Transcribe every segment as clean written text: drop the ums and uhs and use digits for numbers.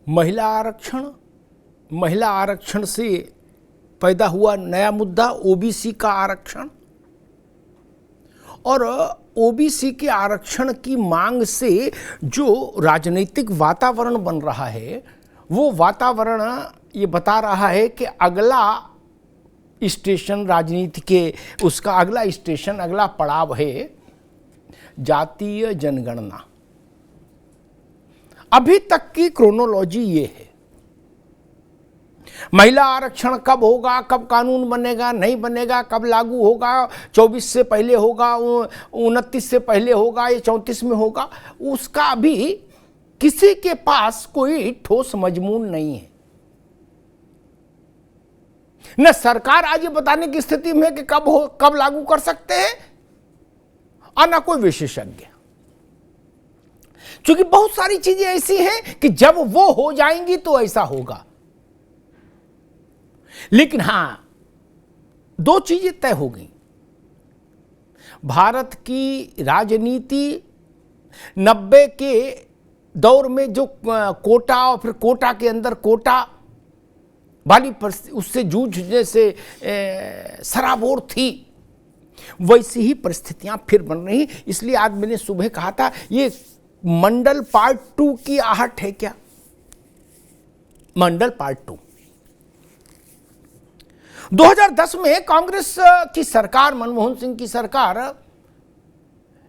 महिला आरक्षण से पैदा हुआ नया मुद्दा ओबीसी का आरक्षण, और ओबीसी के आरक्षण की मांग से जो राजनीतिक वातावरण बन रहा है, वो वातावरण ये बता रहा है कि अगला स्टेशन राजनीति के, उसका अगला स्टेशन, अगला पड़ाव है जातीय जनगणना। अभी तक की क्रोनोलॉजी ये है, महिला आरक्षण कब होगा, कब कानून बनेगा, नहीं बनेगा, कब लागू होगा, 24 से पहले होगा, 29 से पहले होगा या 34 में होगा, उसका अभी किसी के पास कोई ठोस मजमून नहीं है। न सरकार आज ये बताने की स्थिति में है कि कब लागू कर सकते हैं, और न कोई विशेषज्ञ। क्योंकि बहुत सारी चीजें ऐसी हैं कि जब वो हो जाएंगी तो ऐसा होगा। लेकिन हां, दो चीजें तय हो गई। भारत की राजनीति 90 के दौर में जो कोटा और फिर कोटा के अंदर कोटा वाली उससे जूझने से सराबोर थी, वैसी ही परिस्थितियां फिर बन रही। इसलिए आज मैंने सुबह कहा था, ये मंडल पार्ट 2 की आहट है क्या? मंडल पार्ट 2। 2010 में कांग्रेस की सरकार, मनमोहन सिंह की सरकार,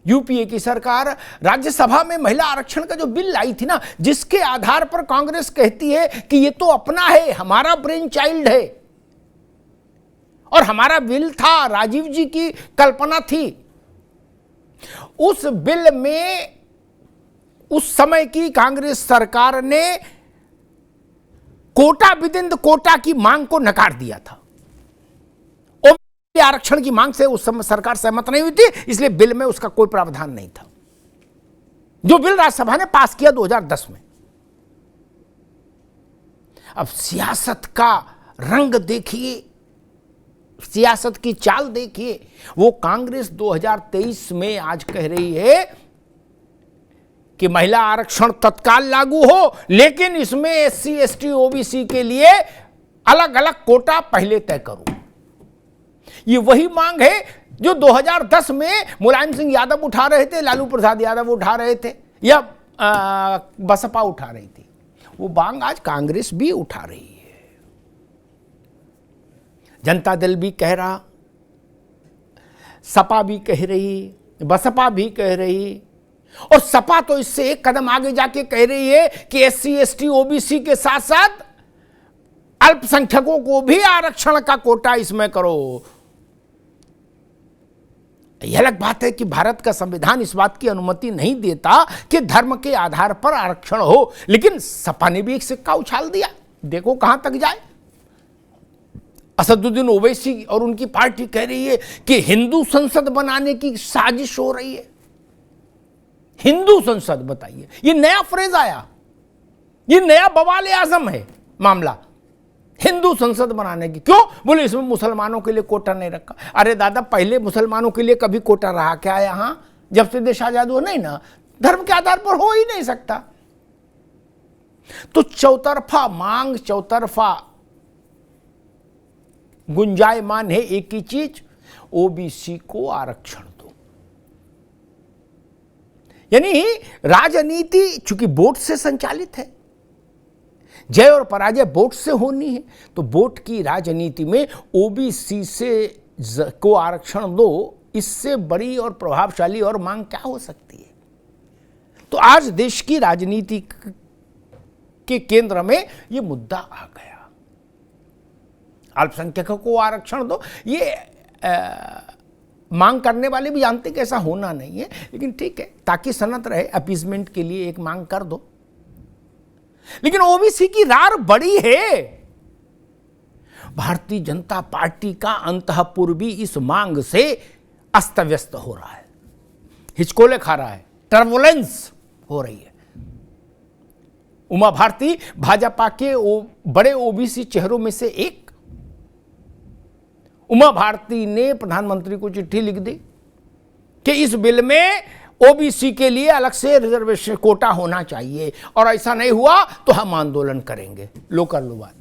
यूपीए की सरकार, राज्यसभा में महिला आरक्षण का जो बिल लाई थी ना, जिसके आधार पर कांग्रेस कहती है कि ये तो अपना है, हमारा ब्रेन चाइल्ड है और हमारा बिल था, राजीव जी की कल्पना थी। उस बिल में उस समय की कांग्रेस सरकार ने कोटा विदिन द कोटा की मांग को नकार दिया था। आरक्षण की मांग से उस समय सरकार सहमत नहीं हुई थी, इसलिए बिल में उसका कोई प्रावधान नहीं था, जो बिल राज्यसभा ने पास किया 2010 में। अब सियासत का रंग देखिए, सियासत की चाल देखिए। वो कांग्रेस 2023 में आज कह रही है कि महिला आरक्षण तत्काल लागू हो, लेकिन इसमें एससी, एसटी, ओबीसी के लिए अलग अलग कोटा पहले तय करो। ये वही मांग है जो 2010 में मुलायम सिंह यादव उठा रहे थे, लालू प्रसाद यादव उठा रहे थे, या बसपा उठा रही थी। वो मांग आज कांग्रेस भी उठा रही है। जनता दल भी कह रहा, सपा भी कह रही, बसपा भी कह रही, और सपा तो इससे एक कदम आगे जाके कह रही है कि एससी, एसटी, ओबीसी के साथ साथ अल्पसंख्यकों को भी आरक्षण का कोटा इसमें करो। यह अलग बात है कि भारत का संविधान इस बात की अनुमति नहीं देता कि धर्म के आधार पर आरक्षण हो, लेकिन सपा ने भी एक सिक्का उछाल दिया। देखो कहां तक जाए। असदुद्दीन ओवैसी और उनकी पार्टी कह रही है कि हिंदू संसद बनाने की साजिश हो रही है। हिंदू संसद, बताइए, ये नया फ्रेज आया, ये नया बवाल आजम है मामला, हिंदू संसद बनाने की। क्यों? बोले इसमें मुसलमानों के लिए कोटा नहीं रखा। अरे दादा, पहले मुसलमानों के लिए कभी कोटा रहा क्या यहां? जब से देश आजाद हुआ, नहीं ना, धर्म के आधार पर हो ही नहीं सकता। तो चौतरफा मांग, चौतरफा गुंजायमान है एक ही चीज, ओबीसी को आरक्षण दो। यानी राजनीति चूंकि वोट से संचालित है, जय और पराजय वोट से होनी है, तो वोट की राजनीति में ओबीसी से को आरक्षण दो, इससे बड़ी और प्रभावशाली और मांग क्या हो सकती है? तो आज देश की राजनीति के केंद्र में यह मुद्दा आ गया। अल्पसंख्यकों को आरक्षण दो, ये मांग करने वाले भी जानते कि ऐसा होना नहीं है, लेकिन ठीक है, ताकि सनत रहे, अपीजमेंट के लिए एक मांग कर दो। लेकिन ओबीसी की रार बड़ी है। भारतीय जनता पार्टी का अंतःपुर भी इस मांग से अस्त व्यस्त हो रहा है, हिचकोले खा रहा है, टर्बुलेंस हो रही है। उमा भारती भाजपा के बड़े ओबीसी चेहरों में से एक। उमा भारती ने प्रधानमंत्री को चिट्ठी लिख दी कि इस बिल में ओबीसी के लिए अलग से रिजर्वेशन कोटा होना चाहिए, और ऐसा नहीं हुआ तो हम आंदोलन करेंगे। लो कर लो बात।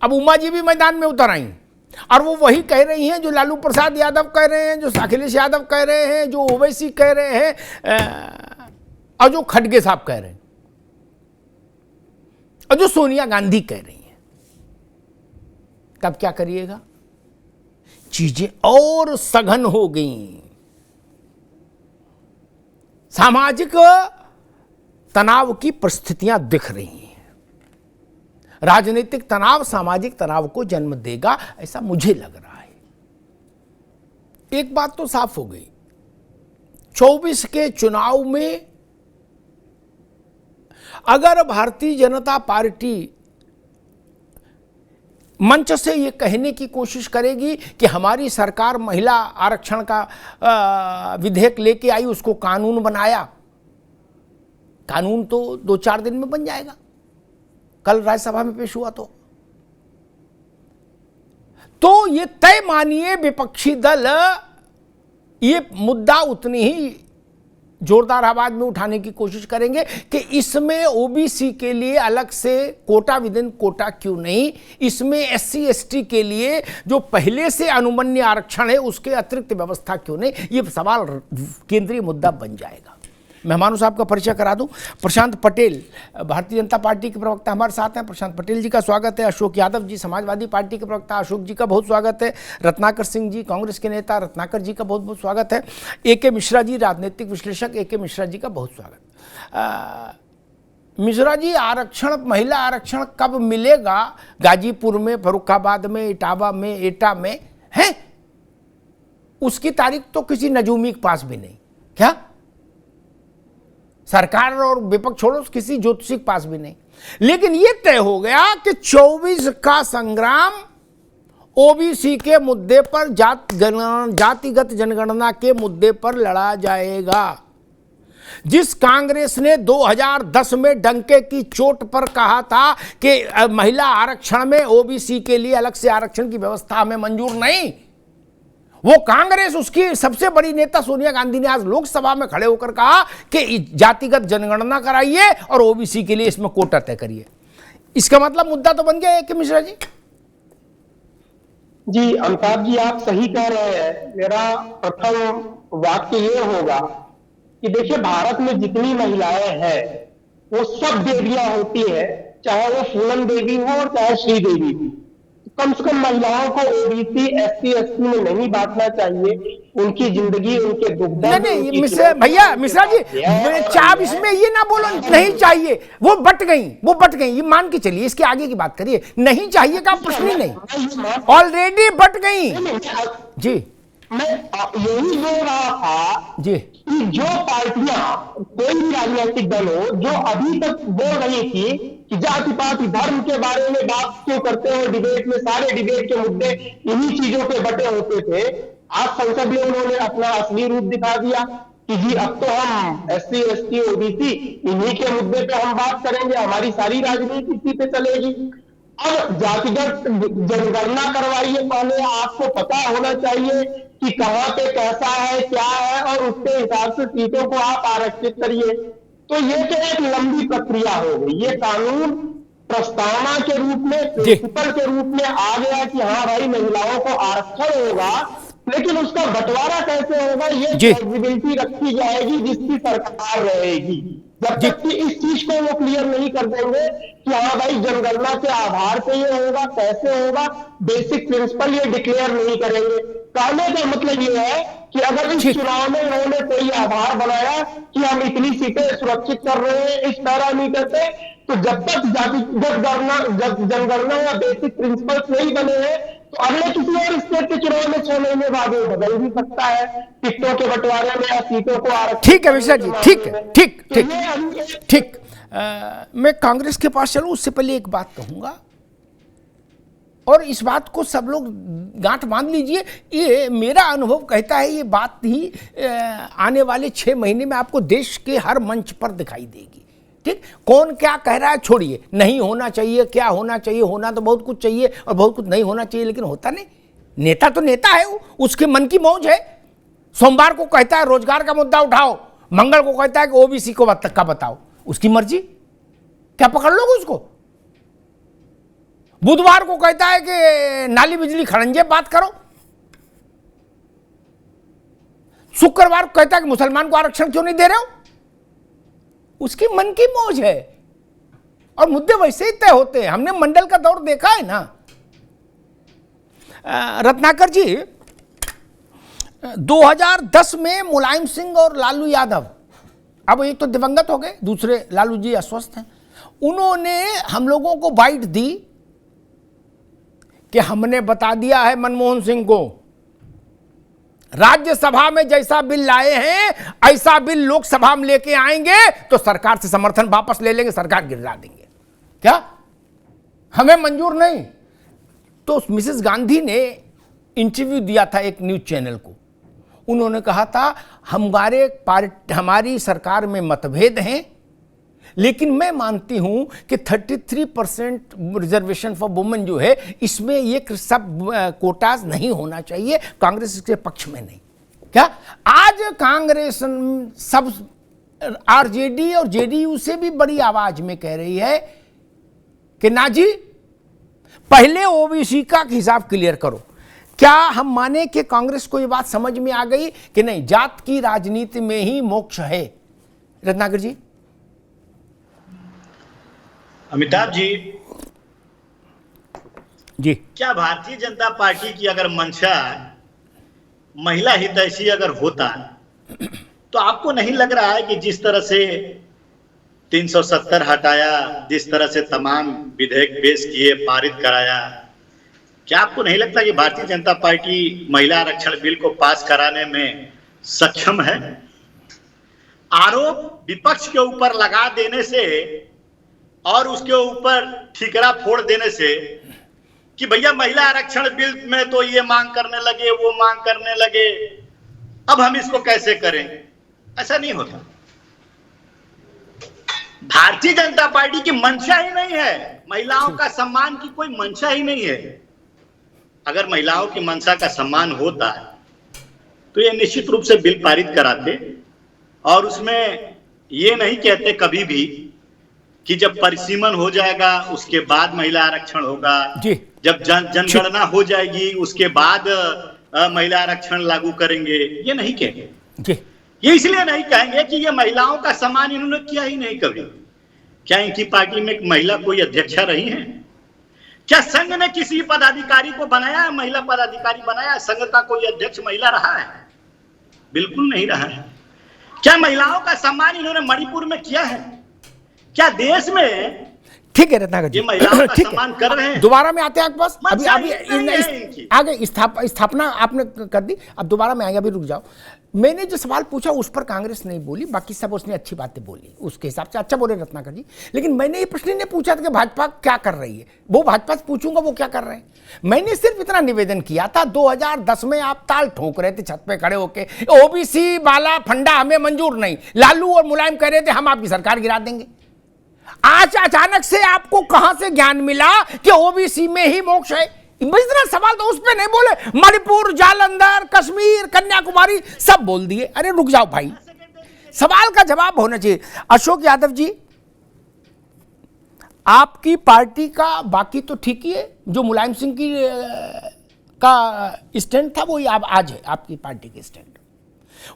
अब उमा जी भी मैदान में उतर आई और वो वही कह रही हैं जो लालू प्रसाद यादव कह रहे हैं, जो अखिलेश यादव कह रहे हैं, जो ओवैसी कह रहे हैं, और जो खड़गे साहब कह रहे हैं, और जो सोनिया गांधी कह रही हैं। तब क्या करिएगा? चीजें और सघन हो गई। सामाजिक तनाव की परिस्थितियां दिख रही हैं। राजनीतिक तनाव सामाजिक तनाव को जन्म देगा, ऐसा मुझे लग रहा है। एक बात तो साफ हो गई, 24 के चुनाव में अगर भारतीय जनता पार्टी मंच से ये कहने की कोशिश करेगी कि हमारी सरकार महिला आरक्षण का विधेयक लेके आई, उसको कानून बनाया, कानून तो 2-4 दिन में बन जाएगा, कल राज्यसभा में पेश हुआ तो ये तय मानिए विपक्षी दल ये मुद्दा उतनी ही जोरदार आवाज में उठाने की कोशिश करेंगे कि इसमें ओबीसी के लिए अलग से कोटा विद इन कोटा क्यों नहीं, इसमें एससी एसटी के लिए जो पहले से अनुमन्य आरक्षण है उसके अतिरिक्त व्यवस्था क्यों नहीं। ये सवाल केंद्रीय मुद्दा बन जाएगा। मेहमानों साहब का परिचय करा दूं। प्रशांत पटेल भारतीय जनता पार्टी के प्रवक्ता हमारे साथ हैं, प्रशांत पटेल जी का स्वागत है। अशोक यादव जी समाजवादी पार्टी के प्रवक्ता, अशोक जी का बहुत स्वागत है। रत्नाकर सिंह जी कांग्रेस के नेता, रत्नाकर जी का बहुत बहुत स्वागत है। ए.के. मिश्रा जी राजनीतिक विश्लेषक, ए.के. मिश्रा जी का बहुत स्वागत। मिश्रा जी, आरक्षण महिला आरक्षण कब मिलेगा? गाजीपुर में, फर्रुखाबाद में, इटावा में, एटा में है, उसकी तारीख तो किसी नजूमी के पास भी नहीं। क्या सरकार और विपक्ष छोड़ो, किसी ज्योतिषी के पास भी नहीं। लेकिन यह तय हो गया कि 24 का संग्राम ओबीसी के मुद्दे पर, जातिगत जनगणना के मुद्दे पर लड़ा जाएगा। जिस कांग्रेस ने 2010 में डंके की चोट पर कहा था कि महिला आरक्षण में ओबीसी के लिए अलग से आरक्षण की व्यवस्था हमें मंजूर नहीं, वो कांग्रेस, उसकी सबसे बड़ी नेता सोनिया गांधी ने आज लोकसभा में खड़े होकर कहा कि जातिगत जनगणना कराइए और ओबीसी के लिए इसमें कोटा तय करिए। इसका मतलब मुद्दा तो बन गया है कि मिश्रा जी? जी अमिताभ जी, आप सही कह रहे हैं। मेरा प्रथम वाक्य ये होगा कि देखिए, भारत में जितनी महिलाएं हैं वो सब देवियां होती है, चाहे वो फूलन देवी हो और चाहे श्री देवी हो। कम से कम महिलाओं को ओबीसी एससी एसटी में नहीं बांटना चाहिए। उनकी जिंदगी, उनके दुख दर्द, नहीं भैया मिश्रा जी, चाप इसमें ये ना बोलो नहीं चाहिए, वो बट गई, ये मान के चलिए, इसके आगे की बात करिए। नहीं चाहिए का प्रश्न ही नहीं, ऑलरेडी बट गई। जी मैं यही बोल रहा था जी कि जो पार्टियां, कोई भी राजनीतिक दल हो, जो अभी तक बोल रही थी कि जाति पाति धर्म के बारे में बात क्यों करते हो, डिबेट में सारे डिबेट के मुद्दे इन्हीं चीजों पे बटे होते थे, आज संसद में उन्होंने अपना असली रूप दिखा दिया कि जी अब तो हम एससी एसटी ओबीसी इन्हीं के मुद्दे पे हम बात करेंगे, हमारी सारी राजनीति इसी पे चलेगी। अब जातिगत जनगणना करवाइए, पहले आपको पता होना चाहिए कि कहां पे कैसा है, क्या है, और उसके हिसाब से सीटों को आप आरक्षित करिए। तो ये तो एक लंबी प्रक्रिया हो गई। ये कानून प्रस्तावना के रूप में, प्रिंसिपल के रूप में आ गया कि हाँ भाई महिलाओं को आरक्षण होगा, लेकिन उसका बंटवारा कैसे होगा ये फ्लेक्सिबिलिटी रखी जाएगी जिसकी सरकार रहेगी। जब तक कि इस चीज को वो क्लियर नहीं कर देंगे कि हाँ भाई जनगणना के आधार पे ये होगा, कैसे होगा, बेसिक प्रिंसिपल ये डिक्लेयर नहीं करेंगे। कहने का मतलब ये है कि अगर इस चुनाव में उन्होंने कोई आधार बनाया कि हम इतनी सीटें सुरक्षित कर रहे हैं इस पैरामीटर पे, तो जब तक जनगणना या बेसिक प्रिंसिपल्स नहीं बने हैं तो अगले किसी और स्टेट के चुनाव में 6 महीने बाद वो बदल भी सकता है, टिकटों के बंटवारे में या सीटों को आरक्षित। ठीक है मिश्रा जी, ठीक। मैं कांग्रेस के पास चलूं उससे पहले एक बात कहूंगा, और इस बात को सब लोग गांठ बांध लीजिए। ये मेरा अनुभव कहता है, ये बात ही आने वाले 6 महीने में आपको देश के हर मंच पर दिखाई देगी। ठीक, कौन क्या कह रहा है छोड़िए, नहीं होना चाहिए, क्या होना चाहिए, होना तो बहुत कुछ चाहिए और बहुत कुछ नहीं होना चाहिए, लेकिन होता नहीं। नेता तो नेता है, उसके मन की मौज है। सोमवार को कहता है रोजगार का मुद्दा उठाओ, मंगल को कहता है कि ओबीसी को का बताओ, उसकी मर्जी, क्या पकड़ लोगे उसको? बुधवार को कहता है कि नाली बिजली खड़ंजे बात करो, शुक्रवार को कहता है कि मुसलमान को आरक्षण क्यों नहीं दे रहे हो। उसकी मन की मौज है और मुद्दे वैसे ही तय होते हैं। हमने मंडल का दौर देखा है ना। रत्नाकर जी, 2010 में मुलायम सिंह और लालू यादव, अब एक तो दिवंगत हो गए, दूसरे लालू जी अस्वस्थ हैं, उन्होंने हम लोगों को बाइट दी कि हमने बता दिया है मनमोहन सिंह को, राज्यसभा में जैसा बिल लाए हैं ऐसा बिल लोकसभा में लेके आएंगे तो सरकार से समर्थन वापस ले लेंगे, सरकार गिरा देंगे, क्या हमें मंजूर नहीं। तो मिसेस गांधी ने इंटरव्यू दिया था एक न्यूज चैनल को, उन्होंने कहा था हमारी सरकार में मतभेद हैं, लेकिन मैं मानती हूं कि 33% रिजर्वेशन फॉर वुमेन जो है, इसमें ये सब कोटाज नहीं होना चाहिए, कांग्रेस इसके पक्ष में नहीं। क्या आज कांग्रेस सब आरजेडी और जेडीयू से भी बड़ी आवाज में कह रही है कि ना जी, पहले ओबीसी का हिसाब क्लियर करो। क्या हम माने कि कांग्रेस को ये बात समझ में आ गई कि नहीं, जात की राजनीति में ही मोक्ष है? रत्नाकर जी। अमिताभ जी, क्या भारतीय जनता पार्टी की अगर मंशा महिला हितैषी अगर होता तो आपको नहीं लग रहा है कि जिस तरह से 370 हटाया, जिस तरह से तमाम विधेयक पेश किए, पारित कराया, क्या आपको नहीं लगता कि भारतीय जनता पार्टी महिला आरक्षण बिल को पास कराने में सक्षम है? आरोप विपक्ष के ऊपर लगा देने से और उसके ऊपर ठीकरा फोड़ देने से कि भैया महिला आरक्षण बिल में तो ये मांग करने लगे, वो मांग करने लगे, अब हम इसको कैसे करें, ऐसा नहीं होता। भारतीय जनता पार्टी की मंशा ही नहीं है, महिलाओं का सम्मान की कोई मंशा ही नहीं है। अगर महिलाओं की मंशा का सम्मान होता है तो ये निश्चित रूप से बिल पारित कराते और उसमें ये नहीं कहते कभी भी कि जब परिसीमन हो जाएगा उसके बाद महिला आरक्षण होगा, जब जनगणना हो जाएगी उसके बाद महिला आरक्षण लागू करेंगे, ये नहीं कहेंगे। ये इसलिए नहीं कहेंगे कि ये महिलाओं का सम्मान इन्होंने किया ही नहीं कभी। क्या इनकी पार्टी में एक महिला कोई अध्यक्षा रही है? क्या संघ ने किसी पदाधिकारी को बनाया है, महिला पदाधिकारी बनाया है? संघ का कोई अध्यक्ष महिला रहा है? बिल्कुल नहीं रहा है। क्या महिलाओं का सम्मान इन्होंने मणिपुर में किया है? क्या देश में ठीक है रत्नाकर जी, महिलाओं का सम्मान कर रहे हैं? दोबारा में आते हैं आपके पास। अभी आगे स्थापना आपने कर दी, अब दोबारा में आएंगे, अभी रुक जाओ। मैंने जो सवाल पूछा उस पर कांग्रेस नहीं बोली, बाकी सब उसने अच्छी बातें बोली, उसके हिसाब से अच्छा बोले रत्नाकर जी। लेकिन मैंने ये प्रश्न नहीं पूछा था कि भाजपा क्या कर रही है, वो भाजपा से पूछूंगा वो क्या कर रहे हैं। मैंने सिर्फ इतना निवेदन किया था, 2010 में आप ताल ठोक रहे थे छत पे खड़े होके, ओबीसी वाला फंडा हमें मंजूर नहीं, लालू और मुलायम कह रहे थे हम आपकी सरकार गिरा देंगे। आज अचानक से आपको कहां से ज्ञान मिला कि ओबीसी में ही मोक्ष है? इतना सवाल तो उस पे नहीं बोले, मणिपुर, जालंधर, कश्मीर, कन्याकुमारी सब बोल दिए। अरे रुक जाओ भाई, सवाल का जवाब होना चाहिए। अशोक यादव जी, आपकी पार्टी का बाकी तो ठीक ही है, जो मुलायम सिंह की का स्टैंड था वही आज है आपकी पार्टी के स्टैंड।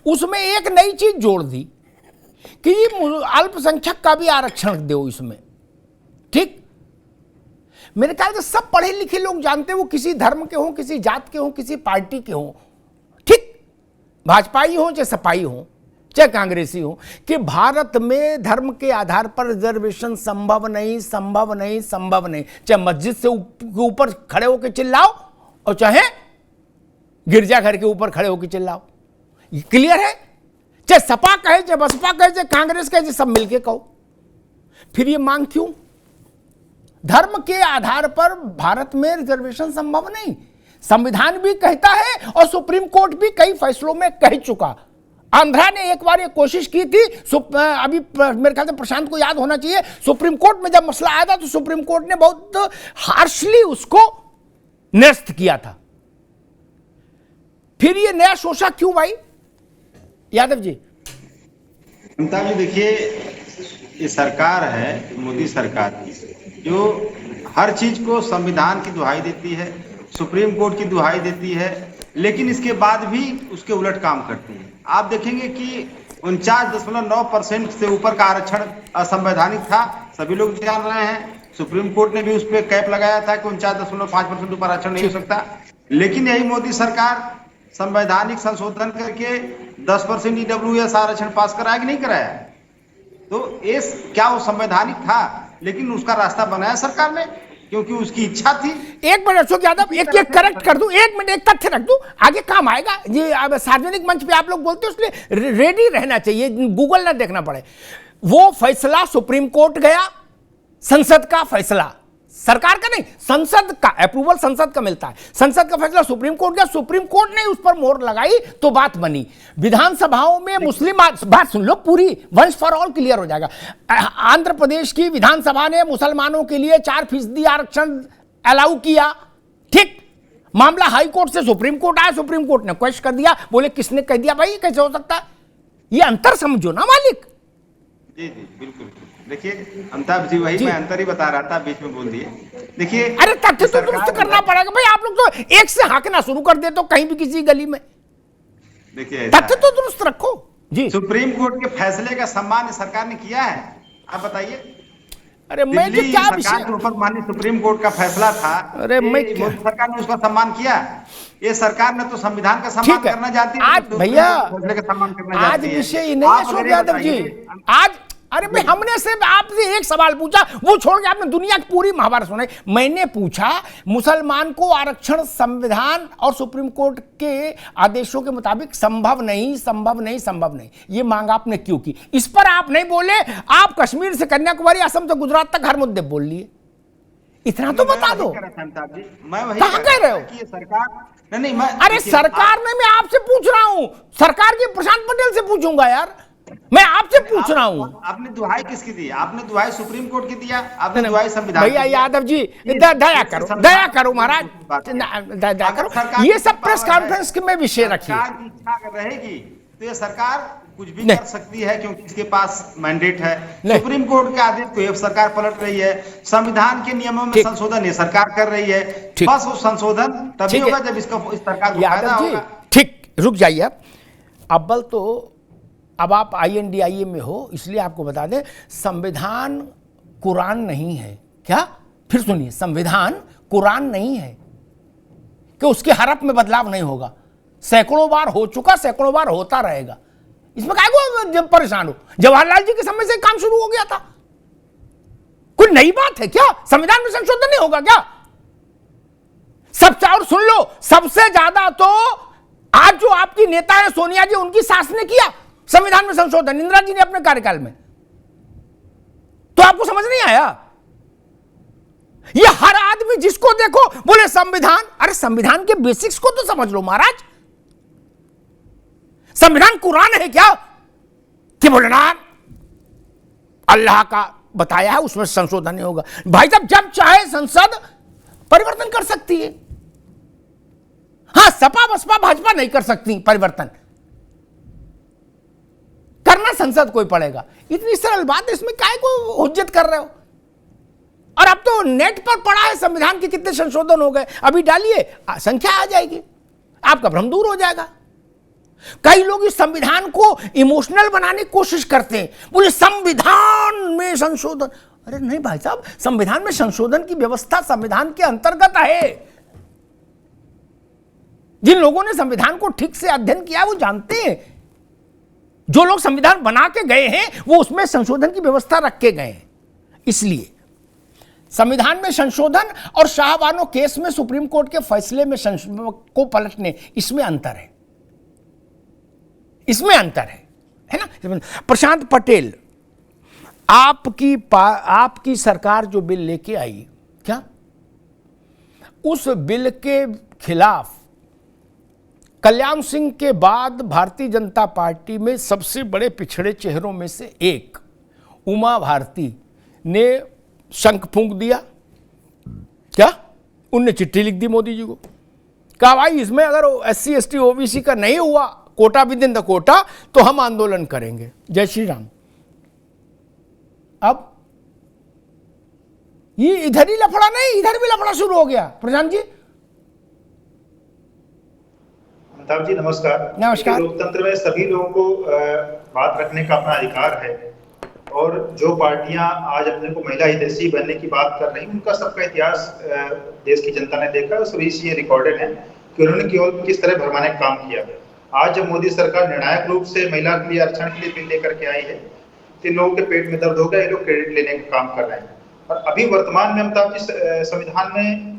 उसमें एक नई चीज जोड़ दी कि अल्पसंख्यक का भी आरक्षण दो इसमें, ठीक। मेरे ख्याल से सब पढ़े लिखे लोग जानते हैं, वो किसी धर्म के हों, किसी जात के हों, किसी पार्टी के हों, ठीक, भाजपाई हों चाहे सपाई हों चाहे कांग्रेसी हों, कि भारत में धर्म के आधार पर रिजर्वेशन संभव नहीं, संभव नहीं, संभव नहीं। चाहे मस्जिद से ऊपर खड़े होकर चिल्लाओ और चाहे गिरजाघर के ऊपर खड़े होकर चिल्लाओ, क्लियर है। चाहे सपा कहे, चाहे बसपा कहे, चाहे कांग्रेस कहे, चाहे सब मिलके कहो। फिर ये मांग क्यों? धर्म के आधार पर भारत में रिजर्वेशन संभव नहीं, संविधान भी कहता है और सुप्रीम कोर्ट भी कई फैसलों में कह चुका। आंध्रा ने एक बार ये कोशिश की थी, अभी मेरे ख्याल से प्रशांत को याद होना चाहिए, सुप्रीम कोर्ट में जब मसला आया था तो सुप्रीम कोर्ट ने बहुत हार्शली उसको निरस्त किया था। फिर ये नया शोषा क्यों भाई यादव जी? अमिताभ जी देखिए, ये सरकार है मोदी सरकार की, जो हर चीज को संविधान की दुहाई देती है, सुप्रीम कोर्ट की दुहाई देती है, लेकिन इसके बाद भी उसके उलट काम करती है। आप देखेंगे कि 49.9% से ऊपर का आरक्षण असंवैधानिक था, सभी लोग जान रहे हैं। सुप्रीम कोर्ट ने भी उस पर कैप लगाया था कि 49.5% ऊपर आरक्षण नहीं हो सकता, लेकिन यही मोदी सरकार संवैधानिक संशोधन करके 10% EWS आरक्षण पास कराया कि नहीं कराया? तो ये क्या वो संवैधानिक था? लेकिन उसका रास्ता बनाया सरकार ने, क्योंकि उसकी इच्छा थी। एक मिनट अशोक यादव, एक करेक्ट कर दूं, एक मिनट एक तथ्य रख दूं, आगे काम आएगा। ये अब सार्वजनिक मंच पे आप लोग बोलते हो, इसलिए रेडी रहना चाहिए, गूगल ना देखना पड़े। वो फैसला सुप्रीम कोर्ट गया, संसद का फैसला, सरकार का नहीं, संसद का अप्रूवल संसद का मिलता है, संसद का फैसला सुप्रीम कोर्ट गया, सुप्रीम कोर्ट ने उस पर मोहर लगाई तो बात बनी। विधानसभाओं में मुस्लिम, बात सुन लो पूरी, वंस फॉर ऑल क्लियर हो जाएगा। आंध्र प्रदेश की विधानसभा ने मुसलमानों के लिए 4% आरक्षण अलाउ किया, ठीक। मामला हाई कोर्ट से सुप्रीम कोर्ट आया, सुप्रीम कोर्ट ने क्वेश्चन कर दिया, बोले किसने कह दिया भाई, कैसे हो सकता है? ये अंतर समझो ना मालिक। जी जी बिल्कुल। देखिए अमिताभ जी, वही मैं अंतर ही बता रहा था, बीच में बोल दिए। देखिए, अरे तथ्य तो दुरुस्त करना पड़ेगा भाई, आप लोग तो एक से हाकना शुरू कर दे तो कहीं भी किसी गली में। देखिए तथ्य तो दुरुस्त रखो जी। सुप्रीम कोर्ट के फैसले का सम्मान सरकार ने किया है, आप बताइए। अरे मैं जो क्या सरकार के ऊपर माननीय सुप्रीम कोर्ट का फैसला था, अरे मैं क्या, सरकार ने उसका सम्मान किया। ये सरकार ने तो संविधान का सम्मान करना जानती है, आज भैया फैसले का सम्मान करना जानती है। आज विषय नहीं है अशोक यादव जी, आज अरे भाई हमने सिर्फ आपसे एक सवाल पूछा, वो छोड़ के आपने दुनिया की पूरी महाभारत सुनाई। मैंने पूछा मुसलमान को आरक्षण संविधान और सुप्रीम कोर्ट के आदेशों के मुताबिक संभव नहीं, संभव नहीं, संभव नहीं, ये मांग आपने क्यों की? इस पर आप नहीं बोले। आप कश्मीर से कन्याकुमारी, असम से गुजरात तक हर मुद्दे बोल लिए, इतना तो बता दो। मैं वही कहां कह रहे हो कि सरकार नहीं, मैं अरे सरकार में मैं आपसे पूछ रहा हूं, सरकार के प्रशांत पटेल से पूछूंगा यार, मैं आपसे पूछ रहा हूं। आपने दुहाई किसकी दी? आपने दुहाई सुप्रीम कोर्ट की दिया, आपने दुहाई संविधान। भैया यादव जी दया करो, दया करो महाराज, दया करो। ये सब प्रेस कॉन्फ्रेंस में विषय रखिए। इच्छा रहेगी तो ये सरकार कुछ भी कर सकती है, क्योंकि इसके पास मैंडेट है। सुप्रीम कोर्ट के आदेश को ये सरकार पलट रही है, संविधान के नियमों में संशोधन ये सरकार कर रही है। बस वो संशोधन तभी होगा जब इसका इस सरकार को फायदा होगा। ठीक, रुक जाइए। अव्वल तो अब आप INDIA में हो, इसलिए आपको बता दें, संविधान कुरान नहीं है। क्या? फिर सुनिए, संविधान कुरान नहीं है कि उसके हरफ में बदलाव नहीं होगा। सैकड़ों बार हो चुका, सैकड़ों बार होता रहेगा, इसमें काय को जब परेशान हो? जवाहरलाल जी के समय से काम शुरू हो गया था, कोई नई बात है क्या? संविधान में संशोधन नहीं होगा क्या? और सुन लो, सबसे ज्यादा तो आज जो आपकी नेता है सोनिया जी, उनकी सास ने किया संविधान में संशोधन, इंदिरा जी ने अपने कार्यकाल में। तो आपको समझ नहीं आया? ये हर आदमी जिसको देखो बोले संविधान। अरे संविधान के बेसिक्स को तो समझ लो महाराज। संविधान कुरान है क्या कि बोले ना अल्लाह का बताया है, उसमें संशोधन नहीं होगा? भाई साहब, जब चाहे संसद परिवर्तन कर सकती है। हां, सपा बसपा भाजपा नहीं कर सकती परिवर्तन, करना संसद कोई पड़ेगा। इतनी सरल बात है, इसमें काय को हुज्जत कर रहे हो? और अब तो नेट पर पड़ा है संविधान के कितने संशोधन हो गए, अभी डालिए संख्या आ जाएगी, आपका भ्रम दूर हो जाएगा। कई लोग इस संविधान को इमोशनल बनाने की कोशिश करते हैं, बोले संविधान में संशोधन। अरे नहीं भाई साहब, संविधान में संशोधन की व्यवस्था संविधान के अंतर्गत है। जिन लोगों ने संविधान को ठीक से अध्ययन किया वो जानते हैं, जो लोग संविधान बना के गए हैं वो उसमें संशोधन की व्यवस्था रख के गए हैं। इसलिए संविधान में संशोधन और शाहबानो केस में सुप्रीम कोर्ट के फैसले में को पलटने, इसमें अंतर है, इसमें अंतर है ना। प्रशांत पटेल, आपकी सरकार जो बिल लेके आई, क्या उस बिल के खिलाफ कल्याण सिंह के बाद भारतीय जनता पार्टी में सबसे बड़े पिछड़े चेहरों में से एक उमा भारती ने शंख फूंक दिया? क्या उनने चिट्ठी लिख दी मोदी जी को, कहा भाई इसमें अगर SC ST OBC का नहीं हुआ quota within the quota, तो हम आंदोलन करेंगे। जय श्री राम। अब ये इधर ही लफड़ा नहीं, इधर भी लफड़ा शुरू हो गया। प्रशांत जी। अमिताभ जी नमस्कार। नमस्कार। लोकतंत्र में सभी लोगों को बात रखने का अपना अधिकार है, और जो पार्टियां आज अपने को महिला हितैषी बनने की बात कर रही हैं, उनका सबका इतिहास देश की जनता ने देखा है, सभी चीजें रिकॉर्डेड है कि उन्होंने केवल किस तरह भरमाने का काम किया। आज जब मोदी सरकार निर्णायक रूप से महिला के लिए आरक्षण के लिए बिल लेकर के आई है, तो इन लोगों के पेट में दर्द हो गया, ये लोग क्रेडिट लेने का काम कर रहे हैं। और अभी वर्तमान में अमिताभ जी संविधान में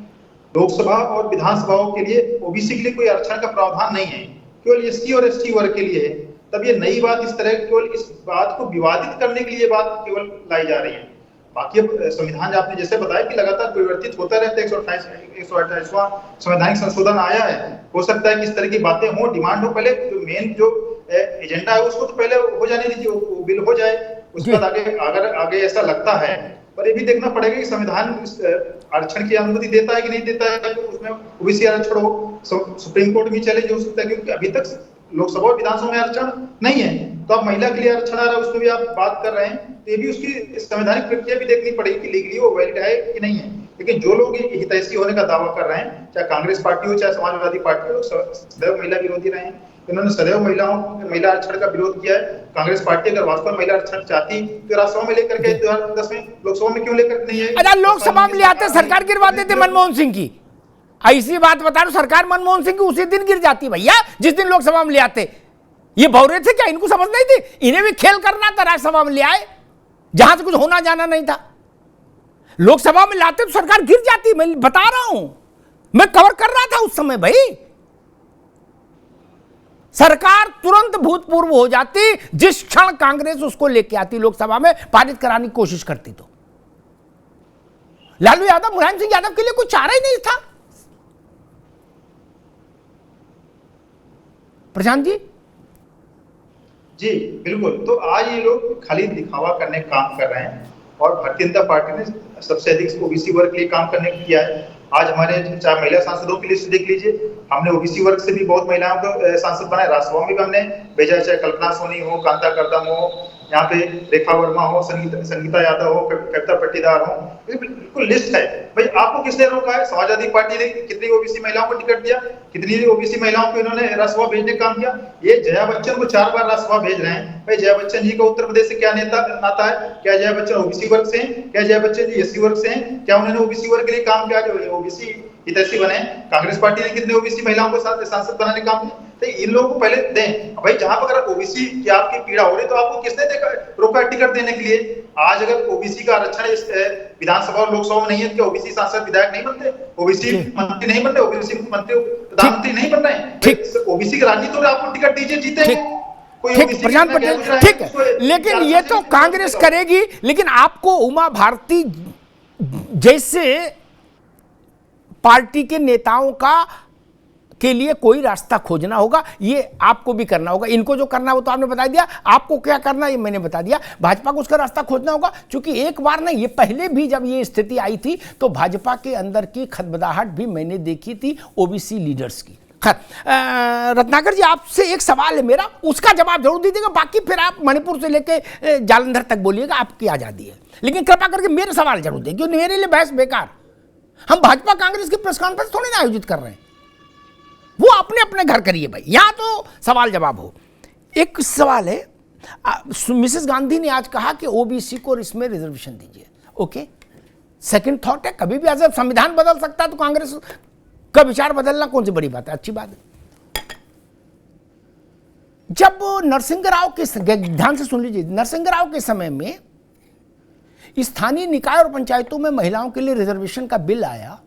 लोकसभा और विधानसभाओं के लिए ओबीसी के लिए कोई आरक्षण का प्रावधान नहीं है, केवल एससी और एसटी वर्ग के लिए है। तब ये नई बात इस तरह केवल इस बात को विवादित करने के लिए बात केवल लाई जा रही है। बाकी अब संविधान आपने जैसे बताया कि लगातार परिवर्तित होता रहता है, 128वां संवैधानिक संशोधन आया है, हो सकता है कि इस तरह की बातें हो, डिमांड हो, पहले जो मेन जो एजेंडा है उसको तो पहले हो जाने दीजिए, वो बिल हो जाए, उसके बाद आगे अगर आगे ऐसा लगता है। पर ये भी देखना पड़ेगा कि संविधान आरक्षण की अनुमति देता है कि नहीं देता है, उसमें ओबीसी आरक्षण हो, सुप्रीम कोर्ट भी चैलेंज हो सकता है, क्योंकि अभी तक लोकसभा और विधानसभा में आरक्षण नहीं है। तो अब महिला के लिए आरक्षण आ रहा है, उसमें भी आप बात कर रहे हैं, तो ये भी उसकी संवैधानिक प्रक्रिया भी देखनी पड़ेगी कि लीगली वो वैलिड है कि नहीं है। लेकिन जो लोग हितैषी होने का दावा कर रहे हैं, चाहे कांग्रेस पार्टी हो चाहे समाजवादी पार्टी हो, सदैव महिला विरोधी रहे हैं। इन्होंने सदैव महिला आरक्षण का विरोध किया है। कांग्रेस पार्टी अगर वास्तव में महिला आरक्षण चाहती तो राज्यसभा में लेकर के 2010 में लोकसभा में क्यों लेकर नहीं है? अच्छा, लोकसभा में ले आते, सरकार गिरवा देते मनमोहन सिंह की। ऐसी बात बता रहा हूं, सरकार मनमोहन सिंह की उसी दिन गिर जाती भैया जिस दिन लोकसभा में ले आते। ये भौरे थे क्या? इनको समझ नहीं थी? इन्हें भी खेल करना था, राज्यसभा में ले आए जहां से कुछ होना जाना नहीं था। लोकसभा में लाते तो सरकार गिर जाती, मैं बता रहा हूं, मैं कवर कर रहा था उस समय। भाई सरकार तुरंत भूतपूर्व हो जाती जिस क्षण कांग्रेस उसको लेके आती लोकसभा में, पारित कराने की कोशिश करती। तो लालू यादव, मुलायम सिंह यादव के लिए कोई चारा ही नहीं था। प्रशांत जी। जी बिल्कुल। तो आज ये लोग खाली दिखावा करने का काम कर रहे हैं, और भारतीय जनता पार्टी ने सबसे अधिक ओबीसी वर्ग के लिए काम करने को किया है। आज हमारे 4 महिला सांसदों की लिस्ट देख लीजिए, हमने ओबीसी वर्ग से भी बहुत महिलाओं को सांसद बनाए, राज्यसभा में भी हमने भेजा, चाहे कल्पना सोनी हो, कांता करदम हो, यहाँ पे रेखा वर्मा हो, संगीता यादव हो, कविता पट्टीदार हो, बिल्कुल लिस्ट है। भाई आपको किसने रोका है? समाजवादी पार्टी ने कितनी ओबीसी महिलाओं को टिकट दिया, कितनी ओबीसी महिलाओं को इन्होंने राज्यसभा भेजने का काम किया। ये जया बच्चन को 4 बार राज्यसभा भेज रहे हैं। भाई जया बच्चन जी का उत्तर प्रदेश से क्या नाता है? क्या जया बच्चन ओबीसी वर्ग से हैं? क्या जया बच्चन जी एससी वर्ग से हैं? क्या उन्होंने ओबीसी वर्ग के लिए काम किया जो ओबीसी हितैषी बने? कांग्रेस पार्टी ने कितने ओबीसी महिलाओं को सांसद बनाने का काम किया? तो इन लोगों को पहले दें। भाई जहां पर अगर ओबीसी की आपकी पीड़ा हो रही तो आपको किसने रोका टिकट देने के लिए? आज अगर ओबीसी का आरक्षण विधानसभा और लोकसभा में नहीं है, क्या ओबीसी सांसद विधायक नहीं बनते? ओबीसी मंत्री नहीं बनते? ओबीसी मंत्री प्रधानमंत्री नहीं बन रहे हैं? ओबीसी की राजनीति में आपको टिकट दीजिए, जीते। ठीक, प्रशांत पटेल, ठीक है, लेकिन ये तो कांग्रेस करेगी। लेकिन आपको उमा भारती जैसे पार्टी के नेताओं का के लिए कोई रास्ता खोजना होगा, ये आपको भी करना होगा। इनको जो करना है वो तो आपने बता दिया, आपको क्या करना है ये मैंने बता दिया। भाजपा को उसका रास्ता खोजना होगा, क्योंकि एक बार नहीं, ये पहले भी जब ये स्थिति आई थी तो भाजपा के अंदर की खदबदाहट भी मैंने देखी थी ओबीसी लीडर्स की। रत्नाकर जी, आपसे एक सवाल है मेरा, उसका जवाब जरूर दीजिएगा, बाकी फिर आप मणिपुर से लेके जालंधर तक बोलिएगा, आपकी आजादी है। लेकिन कृपा करके मेरे सवाल जरूर दें, क्योंकि मेरे लिए बहस बेकार। हम भाजपा कांग्रेस की प्रेस कॉन्फ्रेंस थोड़ी ना आयोजित कर रहे हैं, वो अपने अपने घर करिए भाई, यहां तो सवाल जवाब हो। एक सवाल है, मिसेस गांधी ने आज कहा कि ओबीसी को इसमें रिजर्वेशन दीजिए। ओके, सेकंड थॉट है, कभी भी ऐसा संविधान बदल सकता है तो कांग्रेस का विचार बदलना कौन सी बड़ी बात है, अच्छी बात है। जब नरसिंह राव के, ध्यान से सुन लीजिए, नरसिंह राव के समय में स्थानीय निकाय और पंचायतों में महिलाओं के लिए रिजर्वेशन का बिल आया,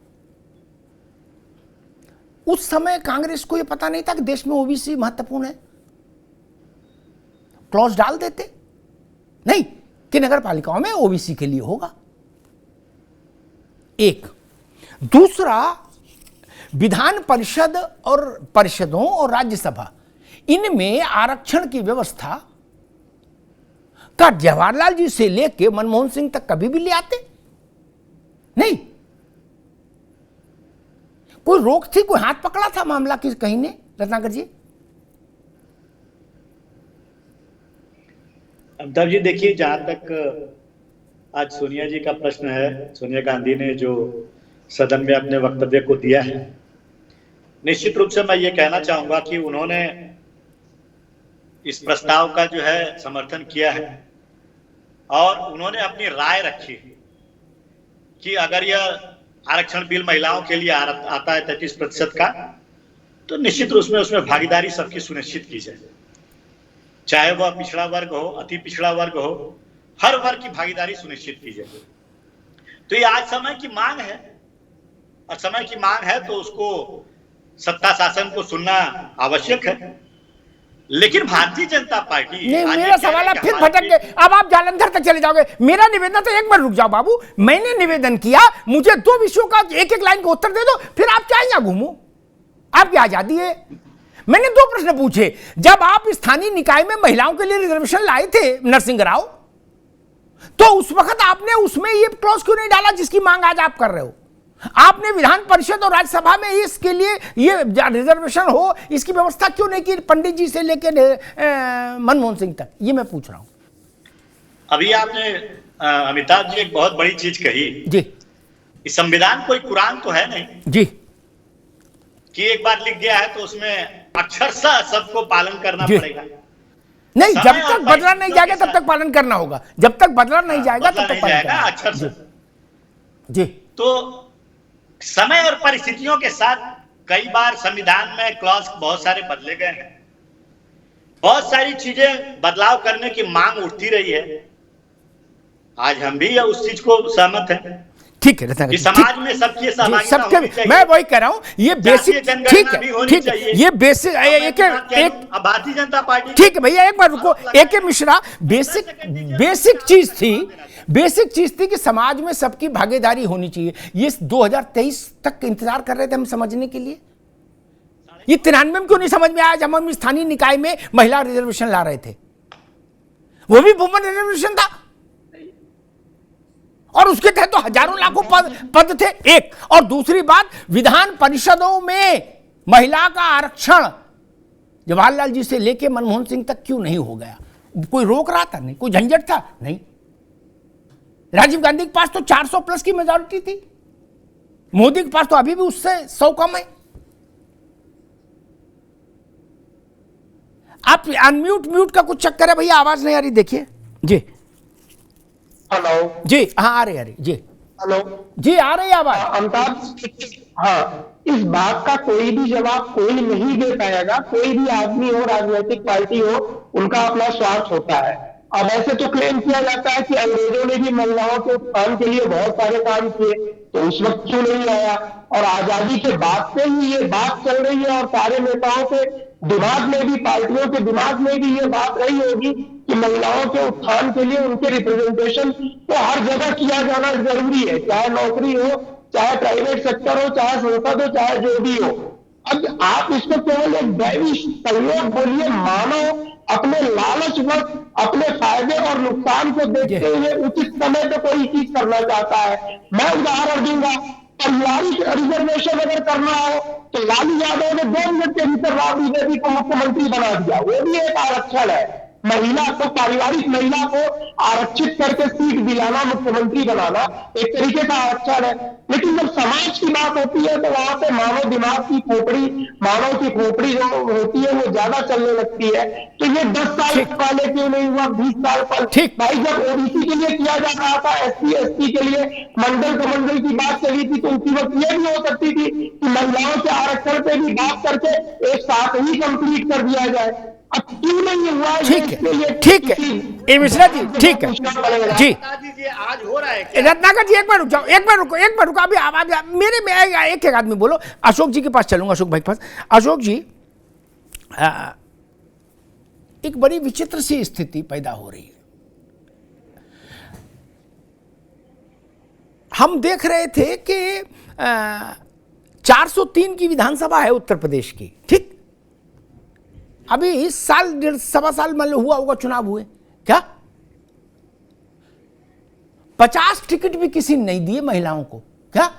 उस समय कांग्रेस को यह पता नहीं था कि देश में ओबीसी महत्वपूर्ण है। क्लॉज डाल देते नहीं कि नगर पालिकाओं में ओबीसी के लिए होगा। एक दूसरा, विधान परिषद और परिषदों और राज्यसभा, इनमें आरक्षण की व्यवस्था का जवाहरलाल जी से लेके मनमोहन सिंह तक कभी भी ले आते नहीं। कोई रोक थी, कोई हाथ पकड़ा था मामला की कहीं ने? रत्नाकर जी, अमिताभ जी देखिए, जहां तक आज सोनिया जी का प्रश्न है, सोनिया गांधी ने जो सदन में अपने वक्तव्य को दिया है, निश्चित रूप से मैं ये कहना चाहूंगा कि उन्होंने इस प्रस्ताव का जो है समर्थन किया है और उन्होंने अपनी राय रखी कि अगर यह आरक्षण बिल महिलाओं के लिए आता है 33% का, तो निश्चित रूप में उसमें भागीदारी सबकी सुनिश्चित की जाए, चाहे वह पिछड़ा वर्ग हो, अति पिछड़ा वर्ग हो, हर वर्ग की भागीदारी सुनिश्चित की जाए। तो ये आज समय की मांग है, और समय की मांग है तो उसको सत्ता शासन को सुनना आवश्यक है। लेकिन भारतीय जनता पार्टी, नहीं, मेरा सवाल आप फिर भटक गए, अब आप जालंधर तक चले जाओगे। मेरा निवेदन तो, एक बार रुक जाओ बाबू, मैंने निवेदन किया, मुझे 2 विषयों का एक एक लाइन का उत्तर दे दो, फिर आप क्या यहाँ घूमो, आपकी आजादी है। मैंने 2 प्रश्न पूछे। जब आप स्थानीय निकाय में महिलाओं के लिए रिजर्वेशन लाए थे नरसिंह राव, तो उस वक्त आपने उसमें ये क्लॉज क्यों नहीं डाला जिसकी मांग आज आप कर रहे हो? आपने विधान परिषद और राज्यसभा में इसके लिए ये रिजर्वेशन हो, इसकी व्यवस्था क्यों नहीं की, पंडित जी से लेकर मनमोहन सिंह तक? ये मैं पूछ रहा हूं। अभी आपने अमिताभ जी एक बहुत बड़ी चीज कही जी, इस संविधान कोई कुरान तो है नहीं जी, कि एक बार लिख गया है तो उसमें अक्षरशः सबको पालन करना पड़ेगा। नहीं, जब तक बदला नहीं जाएगा तब तक पालन करना होगा, जब तक बदला नहीं जाएगा तब तक पालन करना अक्षरशः। जी, तो समय और परिस्थितियों के साथ कई बार संविधान में क्लॉज बहुत सारे बदले गए हैं, बहुत सारी चीजें बदलाव करने की मांग उठती रही है। आज हम भी उस चीज को सहमत हैं। ठीक है रत्नाकर, समाज में सबकी सहभागिता होनी चाहिए। मैं वही कह रहा हूं, ये बेसिक, ठीक है, ठीक है, ये बेसिक एक भारतीय जनता पार्टी, ठीक है भैया, एक बार रुको, एक मिश्रा, बेसिक चीज थी कि समाज में सबकी भागीदारी होनी चाहिए। ये 2023 तक इंतजार कर रहे थे हम समझने के लिए। ये 93 में क्यों नहीं समझ में आया जब हम स्थानीय निकाय में महिला रिजर्वेशन ला रहे थे? वो भी वुमन रिजर्वेशन था और उसके तहत तो हजारों लाखों पद थे, एक। और दूसरी बात, विधान परिषदों में महिला का आरक्षण जवाहरलाल जी से लेके मनमोहन सिंह तक क्यों नहीं हो गया? कोई रोक रहा था? नहीं। कोई झंझट था? नहीं। राजीव गांधी के पास तो 400 प्लस की मेजॉरिटी थी, मोदी के पास तो अभी भी उससे 100 कम है। आप अनम्यूट का कुछ चक्कर है भैया, आवाज नहीं आ रही, देखिए जी। हेलो जी, हाँ आ रही जी। हेलो जी, आ रही आवाज। अमिताभ, हाँ, इस बात का कोई भी जवाब कोई नहीं दे पाएगा। कोई भी आदमी हो, राजनीतिक पार्टी हो, उनका अपना स्वार्थ होता है। अब ऐसे तो क्लेम किया जाता है कि अंग्रेजों ने भी महिलाओं के उत्थान के लिए बहुत सारे काम किए, तो उस वक्त क्यों नहीं आया? और आजादी के बाद से ही ये बात चल रही है और सारे नेताओं के दिमाग में भी, पार्टियों के दिमाग में भी ये बात रही होगी कि महिलाओं के उत्थान के लिए उनके रिप्रेजेंटेशन तो हर जगह किया जाना जरूरी है, चाहे नौकरी हो, चाहे प्राइवेट सेक्टर हो, चाहे संसद हो, चाहे जो भी हो। अब आप इसको केवल एक दैवी संयोग बोलिए, मानव अपने लालचवश अपने फायदे और नुकसान को देखते हुए उचित समय पे कोई चीज करना चाहता है। मैं उदाहरण दूंगा, पारिवारिक रिजर्वेशन अगर करना हो तो लालू यादव ने 2 मिनट के भीतर राबड़ी देवी को मुख्यमंत्री बना दिया, वो भी एक आरक्षण है। महिला को, पारिवारिक महिला को आरक्षित करके सीट दिलाना, मुख्यमंत्री बनाना एक तरीके का आरक्षण है। लेकिन जब समाज की बात होती है तो वहां पे मानव दिमाग की खोपड़ी, मानव की खोपड़ी जो होती है वो ज्यादा चलने लगती है। तो ये 10 साल पहले क्यों नहीं हुआ, 20 साल पहले? भाई जब ओबीसी के लिए किया जा रहा था, SC ST के लिए मंडल कमंडल की बात चली थी, तो उसी वक्त ये भी हो सकती थी कि महिलाओं के आरक्षण पे भी बात करके एक साथ ही कंप्लीट कर दिया जाए। अब क्यों नहीं हुआ? ठीक है मिश्रा जी, ठीक है जी। आज हो रहा है रत्नाकर जी, एक बार रुक जाओ, एक बार रुको, अभी आवाज मेरे में एक आदमी बोलो। अशोक जी के पास चलूंगा, अशोक भाई के पास। अशोक जी, एक बड़ी विचित्र सी स्थिति पैदा हो रही है। हम देख रहे थे कि 403 की विधानसभा है उत्तर प्रदेश की, ठीक? अभी इस साल 1.25 साल हुआ होगा चुनाव हुए, क्या 50 टिकट भी किसी ने नहीं दिए महिलाओं को? क्या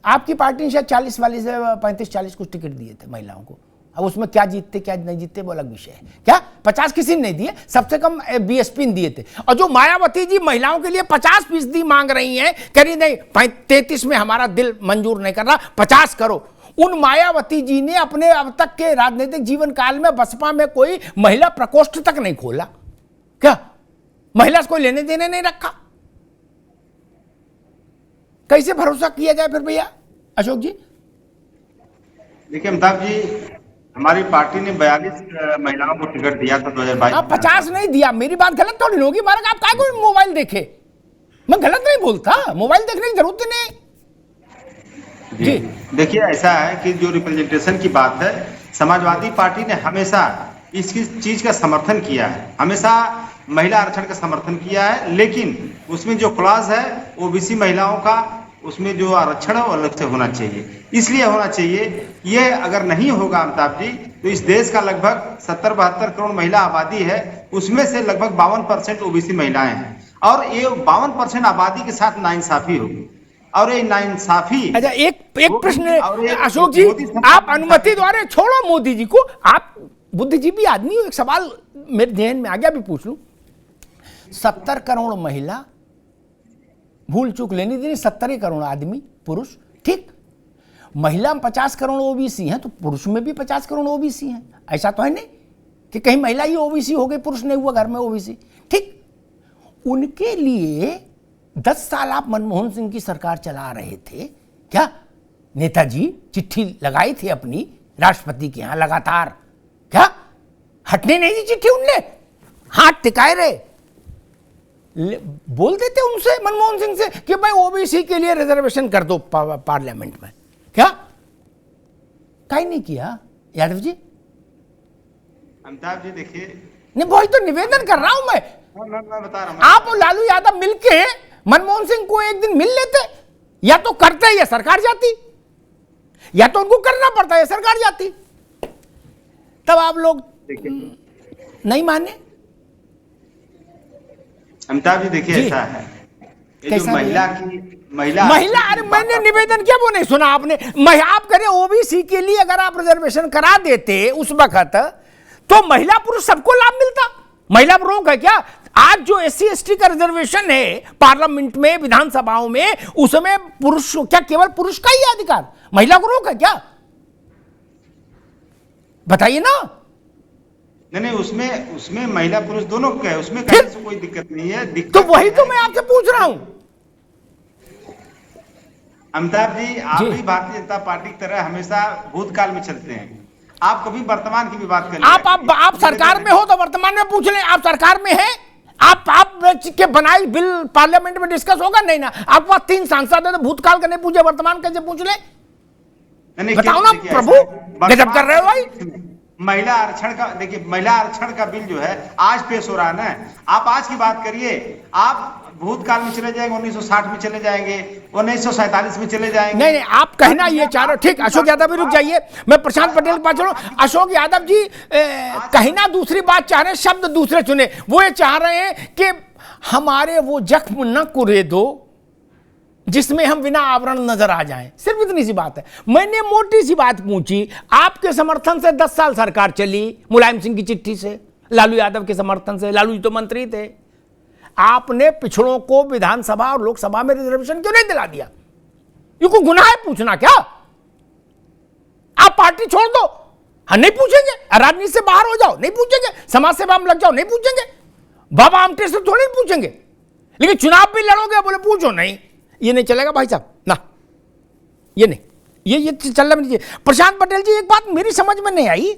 आपकी पार्टी ने शायद 40 वाली से 35-40 कुछ टिकट दिए थे महिलाओं को, अब उसमें क्या जीतते क्या नहीं जीतते वो अलग विषय है। क्या 50 किसी ने नहीं दिए, सबसे कम बीएसपी ने दिए थे। और जो मायावती जी महिलाओं के लिए 50% मांग रही हैं, कह रही नहीं 33 में हमारा दिल मंजूर नहीं कर रहा, 50 करो। उन मायावती जी ने अपने अब तक के राजनीतिक जीवन काल में बसपा में कोई महिला प्रकोष्ठ तक नहीं खोला। क्या महिला से कोई लेने देने नहीं रखा? कैसे भरोसा किया जाए फिर भैया अशोक जी? देखिए अमिताभ जी, हमारी पार्टी ने 42 महिलाओं को टिकट दिया था 2022 में। 50 नहीं दिया, मेरी बात गलत थोड़ी होगी। मारा आप क्या कोई मोबाइल देखे, मैं गलत नहीं बोलता, मोबाइल देखने की जरूरत नहीं। जी देखिए, ऐसा है कि जो रिप्रेजेंटेशन की बात है, समाजवादी पार्टी ने हमेशा इसकी चीज का समर्थन किया है, हमेशा महिला आरक्षण का समर्थन किया है। लेकिन उसमें जो क्लॉज है ओबीसी महिलाओं का, उसमें जो आरक्षण है वो अलग से होना चाहिए। इसलिए होना चाहिए, ये अगर नहीं होगा अमिताभ जी, तो इस देश का लगभग 70-72 करोड़ महिला आबादी है, उसमें से लगभग 52% ओबीसी महिलाएं हैं। और ये 52% आबादी के साथ नाइंसाफी होगी। और ये नाइंसाफी, अच्छा एक प्रश्न अशोक जी, आप अनुमति द्वारा छोड़ो मोदी जी को, आप बुद्धिजीवी आदमी हो, एक सवाल मेरे ध्यान में आ गया, भी पूछ लूं। 70 करोड़ महिला, भूल चूक लेनी देनी, 70 करोड़ आदमी पुरुष, ठीक। महिला में 50 करोड़ ओबीसी हैं, तो पुरुष में भी 50 करोड़ ओबीसी हैं। ऐसा तो है नहीं कि कहीं महिला ही ओबीसी हो गई, पुरुष नहीं हुआ घर में ओबीसी, ठीक। उनके लिए 10 साल आप मनमोहन सिंह की सरकार चला रहे थे, क्या नेताजी चिट्ठी लगाई थी अपनी राष्ट्रपति के यहां लगातार, क्या हटने नहीं दी चिट्ठी उनने, हाथ टिकाए रहे, बोल देते उनसे मनमोहन सिंह से कि भाई ओबीसी के लिए रिजर्वेशन कर दो पार्लियामेंट में, क्या कहीं नहीं किया यादव जी? अमिताभ जी देखिए, नहीं वही तो निवेदन कर रहा हूं मैं बता रहा हूं। आप और लालू यादव मिलके मनमोहन सिंह को एक दिन मिल लेते, या तो करते या सरकार जाती, या तो उनको करना पड़ता या सरकार जाती। तब आप लोग नहीं माने। अमिताभ जी देखिए, ऐसा है, ये जो महिला अरे मैंने निवेदन किया वो नहीं सुना आपने। आप करें ओबीसी के लिए अगर आप रिजर्वेशन करा देते उस वक्त, तो महिला पुरुष सबको लाभ मिलता। महिला पर रोक है क्या? आज जो SC/ST का रिजर्वेशन है पार्लियामेंट में, विधानसभाओं में, उसमें पुरुष, क्या केवल पुरुष का ही अधिकार, महिला को रोक है क्या? बताइए ना। नहीं, उसमें महिला पुरुष दोनों का है, उसमें कहीं से कोई दिक्कत नहीं है। दिक्कत तो वही तो मैं आपसे पूछ रहा हूं अमिताभ जी, आप भी भारतीय जनता पार्टी की तरह हमेशा भूतकाल में चलते हैं, आप कभी वर्तमान की भी बात करें। आप सरकार में हो तो वर्तमान में पूछ लें, आप सरकार में हैं, आप के बनाई बिल पार्लियामेंट में डिस्कस होगा नहीं ना? आप पास 3 सांसद है, तो भूतकाल का नहीं पूछे, वर्तमान कैसे पूछ ले? बताओ ना प्रभु, गजब कर रहे हो भाई। महिला आरक्षण का देखिए, महिला आरक्षण का बिल जो है आज पेश हो रहा है ना, आप आज की बात करिए, आप भूतकाल में चले जाएंगे, 1960 में चले जाएंगे, 1947 में चले जाएंगे। नहीं, आप कहना ये चाह रहे हो, ठीक। अशोक यादव भी रुक जाइए, मैं प्रशांत पटेल के पास चलूं। अशोक यादव जी कहना दूसरी बात चाह रहे हैं, शब्द दूसरे चुने। वो ये चाह रहे हैं कि हमारे वो जख्म न कुरे दो जिसमें हम बिना आवरण नजर आ जाएं, सिर्फ इतनी सी बात है। मैंने मोटी सी बात पूछी, आपके समर्थन से 10 साल सरकार चली, मुलायम सिंह की चिट्ठी से, लालू यादव के समर्थन से, लालू जी तो मंत्री थे। आपने पिछड़ों को विधानसभा और लोकसभा में रिजर्वेशन क्यों नहीं दिला दिया? ये कोई गुनाह है पूछना क्या? आप पार्टी छोड़ दो, हम नहीं पूछेंगे, राजनीति से बाहर हो जाओ, नहीं पूछेंगे, समाज सेवा में लग जाओ, नहीं पूछेंगे, बाबा आमटे से थोड़ी पूछेंगे, लेकिन चुनाव भी लड़ोगे बोले पूछो नहीं, ये नहीं चलेगा भाई साहब ना, ये नहीं, ये चलना नहीं चाहिए। प्रशांत पटेल जी, एक बात मेरी समझ में नहीं आई,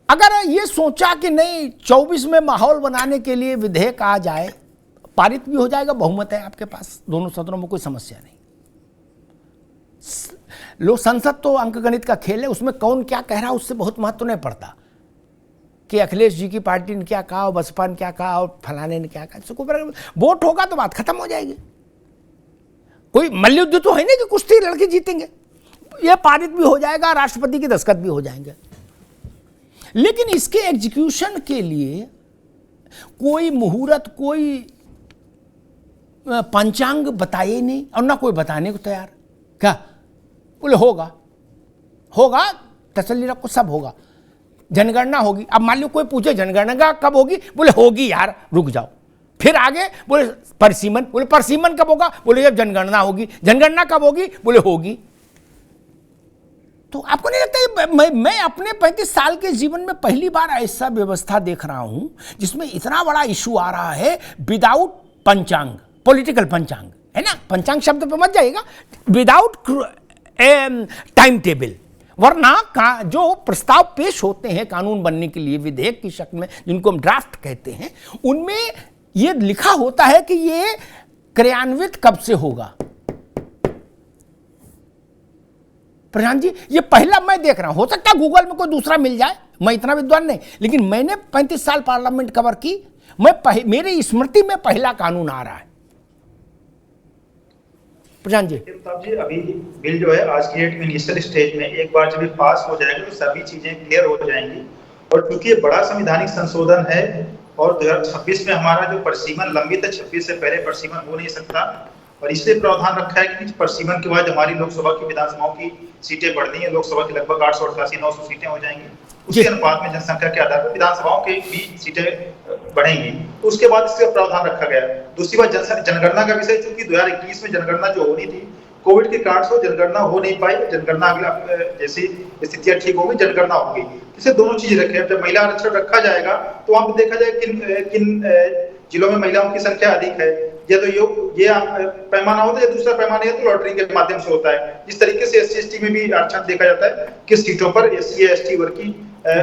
अगर ये सोचा कि नहीं 24 में माहौल बनाने के लिए विधेयक आ जाए, पारित भी हो जाएगा, बहुमत है आपके पास दोनों सदनों में, कोई समस्या नहीं। लोग, संसद तो अंकगणित का खेल है, उसमें कौन क्या कह रहा है उससे बहुत महत्व नहीं पड़ता कि अखिलेश जी की पार्टी ने क्या कहा और बसपा ने क्या कहा और फलाने ने क्या कहा। वोट होगा तो बात खत्म हो जाएगी। कोई मल्लयुद्ध तो है नहीं कि कुश्ती लड़के जीतेंगे, ये पारित भी हो जाएगा, राष्ट्रपति के दस्तखत भी हो जाएंगे। लेकिन इसके एग्जीक्यूशन के लिए कोई मुहूर्त, कोई पंचांग बताए नहीं, और ना कोई बताने को तैयार। क्या बोले होगा, होगा, तसल्ली रखो, सब होगा। जनगणना होगी। अब मान लो कोई पूछे जनगणना कब होगी, बोले होगी यार, रुक जाओ। फिर आगे बोले परिसीमन, बोले परिसीमन कब होगा, बोले जब जनगणना होगी। जनगणना कब होगी, बोले होगी। तो आपको नहीं लगता मैं अपने 35 साल के जीवन में पहली बार ऐसा व्यवस्था देख रहा हूं जिसमें इतना बड़ा इशू आ रहा है विदाउट पंचांग, पॉलिटिकल पंचांग, है ना, पंचांग शब्द पे मत जाइएगा, विदाउट टाइम टेबल। वरना जो प्रस्ताव पेश होते हैं कानून बनने के लिए विधेयक की शक्ल में, जिनको हम ड्राफ्ट कहते हैं, उनमें यह लिखा होता है कि ये क्रियान्वित कब से होगा। प्रशांत जी, ये पहला मैं देख रहा हूं, हो सकता है गूगल में कोई दूसरा मिल जाए, मैं इतना विद्वान नहीं, लेकिन मैंने 35 साल पार्लियामेंट कवर की, मेरी स्मृति में पहला कानून आ रहा है। प्रशांत जी। साहब जी, अभी बिल जो है आज की डेट में इनिशियल स्टेज में, एक बार जब पास हो जाएगा तो सभी चीजें क्लियर हो जाएंगी। और क्योंकि ये बड़ा संवैधानिक संशोधन है और 2026 में हमारा जो परिसीमन लंबित है, 26 से पहले परिसीमन हो नहीं सकता, और इसलिए प्रावधान रखा है कि परिसीमन के बाद हमारी लोकसभा की विधानसभाओं की सीटें बढ़नी है, लोकसभा की लगभग 888-900 सीटें हो जाएंगी, उसी अनुपात में जनसंख्या के आधार पर विधानसभाओं की भी सीटें बढ़ेंगी। तो उसके बाद इसका प्रावधान रखा गया। दूसरी बात, जनगणना का विषय, चूंकि 2021 में जनगणना जो होनी थी, कोविड के कारण से जनगणना हो नहीं पाई। जनगणना अगला जैसी स्थितियां ठीक होगी, जनगणना होगी। इसे दोनों चीजें रखे। जब महिला आरक्षण रखा जाएगा तो वहां पर देखा जाए किन जिलों में महिलाओं की संख्या अधिक है, या तो ये पैमाना होता है, या दूसरा पैमाना है तो लॉटरी के माध्यम से होता है। इस तरीके से SC/ST में भी आरक्षण देखा जाता है, किस सीटों पर SC/ST वर्ग की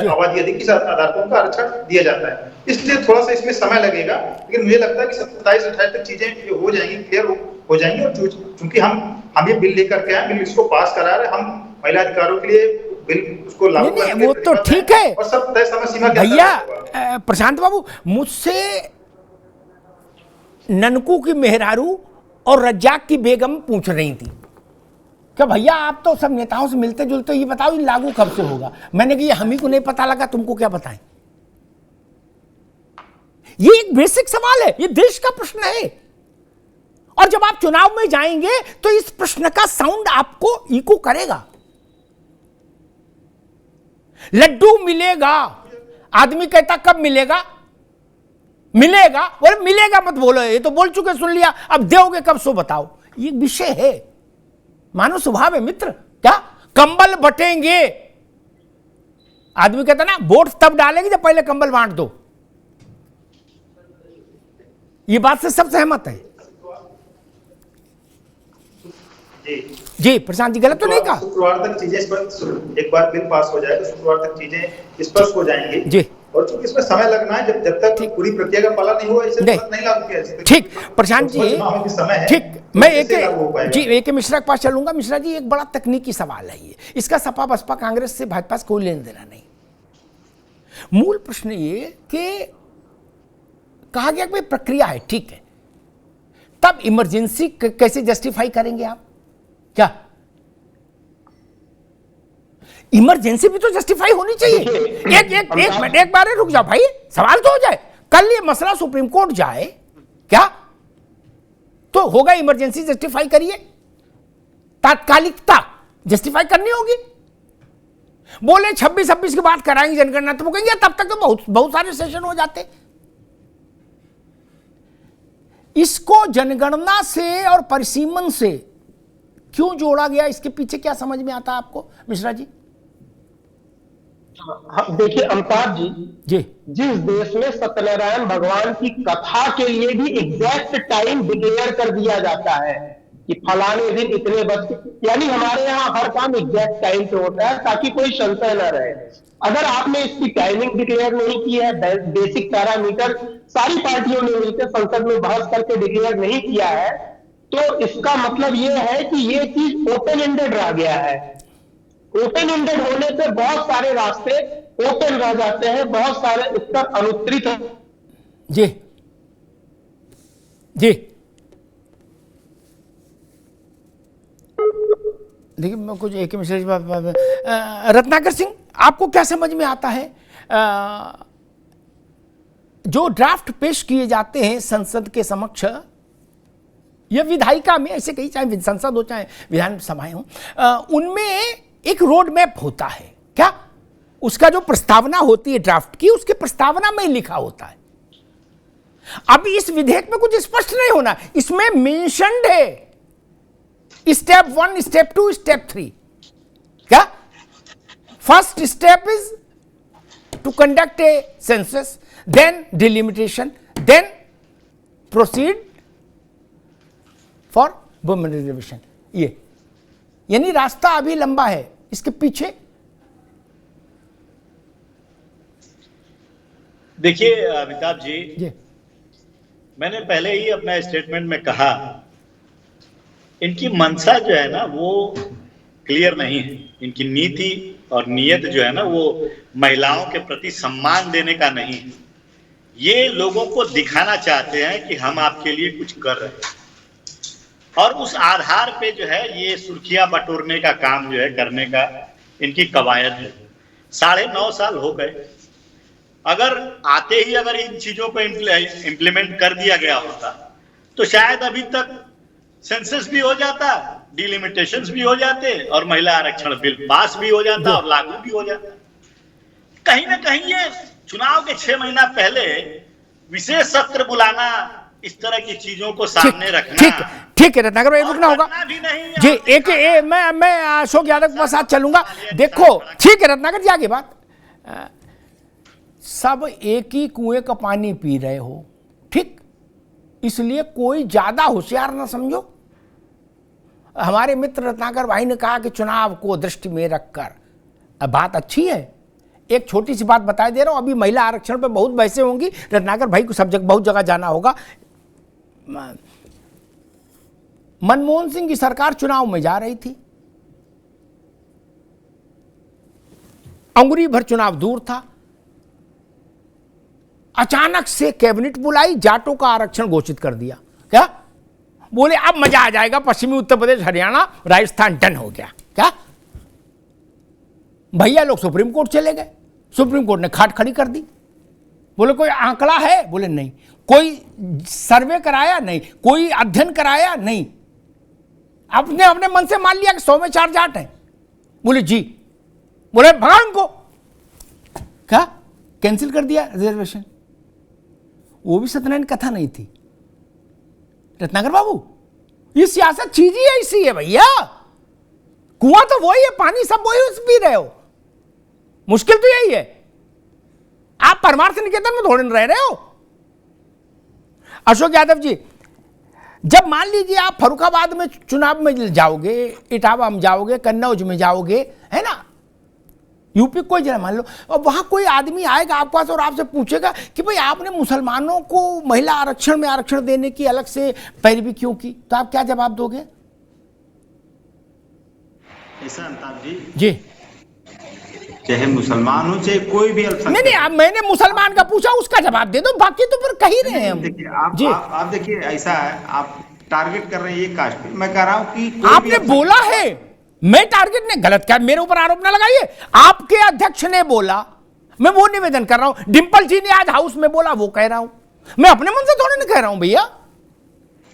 आबादी अधिक, किस आधार पर उनका आरक्षण दिया जाता है। इसलिए थोड़ा सा इसमें समय लगेगा, लेकिन मुझे लगता है कि 27-28 तक चीजें हो जाएंगी, क्लियर हो जाएंगी। और चूंकि हम ये बिल लेकर के आए, बिल इसको पास करा रहे, हम महिला अधिकारों के लिए बिल उसको लागू करेंगे, वो तो ठीक है, और सब तय समय सीमा के भैया। प्रशांत बाबू, मुझसे ननकू की मेहरारू और रज्जाक की बेगम पूछ रही थी कि भैया आप तो सब नेताओं से मिलते जुलते, ये बताओ ये लागू कब से होगा। मैंने कहा हम ही को नहीं पता लगा, तुमको क्या बताएं। ये एक बेसिक सवाल है, ये देश का प्रश्न है, और जब आप चुनाव में जाएंगे तो इस प्रश्न का साउंड आपको इको करेगा। लड्डू मिलेगा, आदमी कहता कब मिलेगा, मिलेगा, बोले मिलेगा मत बोलो, ये तो बोल चुके, सुन लिया, अब दोगे कब, सो बताओ। ये विषय है, मानव स्वभाव है मित्र। क्या कंबल बटेंगे, आदमी कहता ना वोट तब डालेंगे जब पहले कंबल बांट दो। ये बात से सब सहमत है जी। प्रशांत जी, गलत तो नहीं कहा। शुक्रवार तक चीजें स्पष्ट, एक बार बिल पास हो जाएगा शुक्रवार तक चीजें स्पष्ट हो जाएंगी जी। और चूंकि इसमें समय लगना है, जब तक पूरी प्रक्रिया का पालन नहीं हुआ, इसे नहीं लागू किया। ठीक प्रशांत जी, ठीक, मैं एक मिश्रा के पास चलूंगा। मिश्रा जी, एक बड़ा तकनीकी सवाल है ये, इसका सपा बसपा कांग्रेस से भाजपा से कोई लेना देना नहीं। मूल प्रश्न ये कि कहा गया कि प्रक्रिया है, ठीक है, तब इमरजेंसी कैसे जस्टिफाई करेंगे आप? क्या इमरजेंसी भी तो जस्टिफाई होनी चाहिए। एक बार रुक जाओ भाई, सवाल तो हो जाए। कल ये मसला सुप्रीम कोर्ट जाए क्या, तो होगा इमरजेंसी जस्टिफाई करिए, तात्कालिकता जस्टिफाई करनी होगी। बोले 26 की बात कराएंगे जनगणना, तो वो कहेंगे तब तक तो बहुत सारे सेशन हो जाते। इसको जनगणना से और परिसीमन से क्यों जोड़ा गया, इसके पीछे क्या समझ में आता है आपको मिश्रा जी? देखिए अमिताभ जी, जिस देश में सत्यनारायण भगवान की कथा के लिए भी एग्जैक्ट टाइम डिक्लेयर कर दिया जाता है कि फलाने दिन इतने बजे, यानी हमारे यहाँ हर काम एग्जैक्ट टाइम पे होता है ताकि कोई संशय न रहे। अगर आपने इसकी टाइमिंग डिक्लेयर नहीं की है, बेसिक पैरामीटर सारी पार्टियों ने मिलकर संसद में बहस करके डिक्लेयर नहीं किया है, तो इसका मतलब यह है कि यह चीज ओपन एंडेड रह गया है। ओपन एंडेड होने से बहुत सारे रास्ते ओपन रह जाते हैं, बहुत सारे उत्तर अनुत्तरित हैं। जी जी, देखिए मैं कुछ एक मैसेज, रत्नाकर सिंह, आपको क्या समझ में आता है? जो ड्राफ्ट पेश किए जाते हैं संसद के समक्ष, यह विधायिका में, ऐसे कहीं चाहे संसद हो चाहे विधानसभाएं हो, उनमें एक रोड मैप होता है क्या, उसका जो प्रस्तावना होती है ड्राफ्ट की, उसके प्रस्तावना में लिखा होता है। अब इस विधेयक में कुछ स्पष्ट नहीं होना, इसमें मेंशन्ड है स्टेप 1, स्टेप 2, स्टेप 3। क्या first step is to conduct a census, then delimitation, then proceed for women reservation. ये यानी रास्ता अभी लंबा है, इसके पीछे देखिए अमिताभ जी, मैंने पहले ही अपना स्टेटमेंट में कहा, इनकी मंशा जो है ना वो क्लियर नहीं है। इनकी नीति और नीयत जो है ना वो महिलाओं के प्रति सम्मान देने का नहीं है। ये लोगों को दिखाना चाहते हैं कि हम आपके लिए कुछ कर रहे हैं, और उस आधार पे जो है ये सुर्खियां बटोरने का काम जो है करने का इनकी कवायद है। 9.5 साल हो गए, अगर आते ही अगर इन चीजों को इम्प्लीमेंट कर दिया गया होता तो शायद अभी तक सेंसस भी हो जाता, डिलिमिटेशंस भी हो जाते, और महिला आरक्षण बिल पास भी हो जाता और लागू भी हो जाता। कहीं ना कहीं ये चुनाव के 6 महीना पहले विशेष सत्र बुलाना, इस तरह की चीजों को सामने रखना, ठीक है रत्नाकर भाई, रुकना होगा जी। मैं अशोक यादव के साथ चलूंगा। देखो ठीक है रत्नाकर जी, आगे बात, सब एक ही कुएं का पानी पी रहे हो, ठीक, इसलिए कोई ज्यादा होशियार ना समझो। हमारे मित्र रत्नाकर भाई ने कहा कि चुनाव को दृष्टि में रखकर, बात अच्छी है। एक छोटी सी बात बता दे रहा हूं, अभी महिला आरक्षण पे बहुत बहसें होंगी, रत्नाकर भाई को सब जगह बहुत जगह जाना होगा। मनमोहन सिंह की सरकार चुनाव में जा रही थी, अंगुरी भर चुनाव दूर था, अचानक से कैबिनेट बुलाई, जाटों का आरक्षण घोषित कर दिया। क्या बोले अब मजा आ जाएगा, पश्चिमी उत्तर प्रदेश, हरियाणा, राजस्थान डन हो गया। क्या भैया लोग सुप्रीम कोर्ट चले गए, सुप्रीम कोर्ट ने खाट खड़ी कर दी। बोले कोई आंकड़ा है, बोले नहीं। कोई सर्वे कराया, नहीं। कोई अध्ययन कराया, नहीं। अपने अपने मन से मान लिया कि 100 में 4 जाट हैं। बोले जी, बोले भगवान को क्या कैंसिल कर दिया रिजर्वेशन। वो भी सत्यनारायण कथा नहीं थी। रत्नाकर बाबू, ये सियासत चीज ही ऐसी है भैया, कुआं तो वही है, पानी सब वही पी रहे हो। मुश्किल तो यही है, आप परमार्थ निकेतन में थोड़े रह रहे हो। अशोक यादव जी, जब मान लीजिए आप फर्रुखाबाद में चुनाव में जाओगे, इटावा में जाओगे, कन्नौज में जाओगे, है ना, यूपी कोई जगह मान लो, और वहां कोई आदमी आएगा आपके पास और आपसे पूछेगा कि भाई आपने मुसलमानों को महिला आरक्षण में आरक्षण देने की अलग से पैरवी क्यों की, तो आप क्या जवाब दोगे? ऐसा अमिताभ जी, चाहे मुसलमान हो चाहे कोई भी अल्पसंख्यक, नहीं आप, मैंने मुसलमान का पूछा, उसका जवाब दे दो, बाकी तो फिर कह ही रहे हैं हम। देखिए आप देखिए, ऐसा है, आप टारगेट कर रहे हैं ये कास्ट पे। मैं कह रहा हूं कि आपने बोला है, मैं टारगेट ने गलत क्या, मेरे ऊपर आरोप ना लगाइए। आपके अध्यक्ष ने बोला, मैं वो निवेदन कर रहा हूं। डिंपल जी ने आज हाउस में बोला, वो कह रहा हूं, मैं अपने मन से थोड़ी नहीं कह रहा हूं भैया।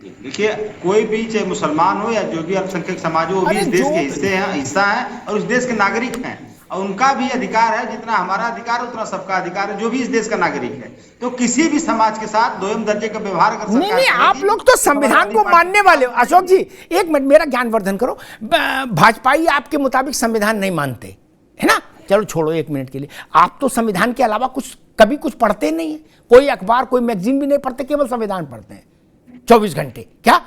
देखिए, कोई भी चाहे मुसलमान हो या जो भी अल्पसंख्यक समाज हो, वो भी इस देश के हिस्सा है और उस देश के नागरिक हैं, और उनका भी अधिकार है, जितना हमारा अधिकार है उतना सबका अधिकार है, जो भी इस देश का नागरिक है। तो किसी भी समाज के साथ दोयम दर्जे का व्यवहार कर सकता है। नहीं, आप लोग तो संविधान को मानने वाले हो। अशोक जी एक मिनट मेरा ज्ञानवर्धन करो। भाजपाई आपके मुताबिक संविधान नहीं मानते है ना, चलो छोड़ो एक मिनट के लिए। आप तो संविधान के अलावा कभी कुछ पढ़ते नहीं है, कोई अखबार कोई मैगजीन भी नहीं पढ़ते, केवल संविधान पढ़ते हैं 24 घंटे। क्या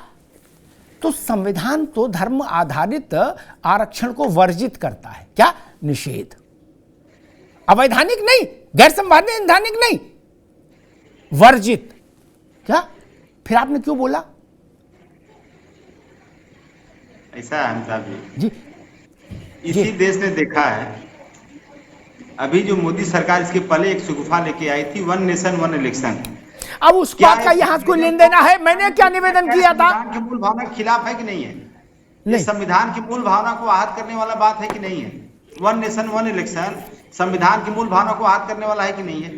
तो संविधान तो धर्म आधारित आरक्षण को वर्जित करता है, क्या निषेध, अवैधानिक नहीं, गैर संवैधानिक नहीं, वर्जित। क्या फिर आपने क्यों बोला? ऐसा है अमिताभ जी, इसी देश ने देखा है, अभी जो मोदी सरकार इसके पहले एक शगुफा लेके आई थी, 1 नेशन 1 इलेक्शन। अब उस बात का यहां कोई लेन देना है? मैंने क्या निवेदन किया था? संविधान की मूल भावना के खिलाफ है कि नहीं है? नहीं। संविधान की मूल भावना को आहत करने वाला बात है कि नहीं है? 1 नेशन 1 इलेक्शन संविधान की मूल भावना को आहत करने वाला है कि नहीं है?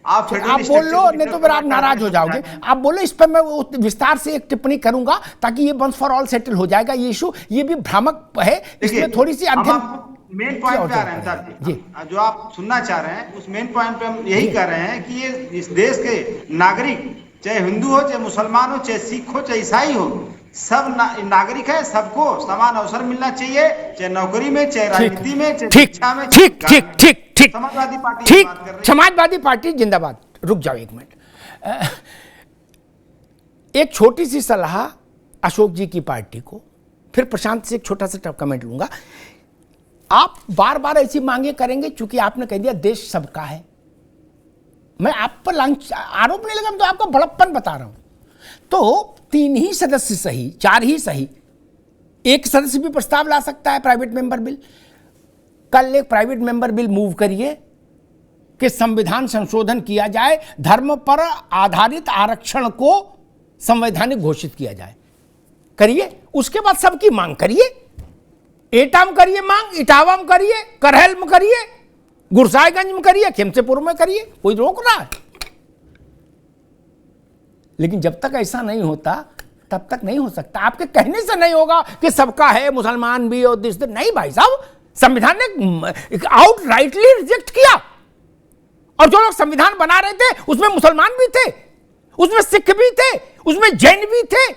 आप बोल लो, नहीं तो फिर आप नाराज हो जाओगे। आप बोलो, इस पर मैं विस्तार से एक टिप्पणी करूंगा ताकि ये वंस फॉर ऑल सेटल हो जाएगा ये इशू। ये भी भ्रामक है, इसमें थोड़ी सी अध्ययन। मेन पॉइंट पे आ रहे हैं साहब जी। जो आप सुनना चाह रहे हैं उस मेन पॉइंट पे हम यही कह रहे हैं कि ये इस देश के नागरिक, चाहे हिंदू हो, चाहे मुसलमान हो, चाहे सिख हो, चाहे ईसाई हो, सब नागरिक है, सबको समान अवसर मिलना चाहिए, चाहे नौकरी में, चाहे राजनीति में, चाहे शिक्षा में। ठीक ठीक ठीक ठीक, समाजवादी पार्टी ठीक, समाजवादी पार्टी जिंदाबाद। रुक जाओ एक मिनट, एक छोटी सी सलाह अशोक जी की पार्टी को, फिर प्रशांत से एक छोटा सा कमेंट लूंगा। आप बार बार ऐसी मांगे करेंगे, चूंकि आपने कह दिया देश सबका है। मैं आप पर आरोप नहीं लगा, मैं तो आपको बड़प्पन बता रहा हूं। तो 3 ही सदस्य सही, 4 ही सही, एक सदस्य भी प्रस्ताव ला सकता है प्राइवेट मेंबर बिल। कल एक प्राइवेट मेंबर बिल मूव करिए कि संविधान संशोधन किया जाए, धर्म पर आधारित आरक्षण को संवैधानिक घोषित किया जाए, करिए। उसके बाद सबकी मांग करिए, एटा में करिए मांग, इटावा में करिए, करहल में करिए, गुरसाईगंज में करिए, खेमसेपुर में करिए, कोई रोक रहा है? लेकिन जब तक ऐसा नहीं होता तब तक नहीं हो सकता। आपके कहने से नहीं होगा कि सबका है, मुसलमान भी और दिस नहीं। भाई साहब, संविधान ने आउटराइटली रिजेक्ट किया, और जो लोग संविधान बना रहे थे उसमें मुसलमान भी थे, उसमें सिख भी थे, उसमें जैन भी थे।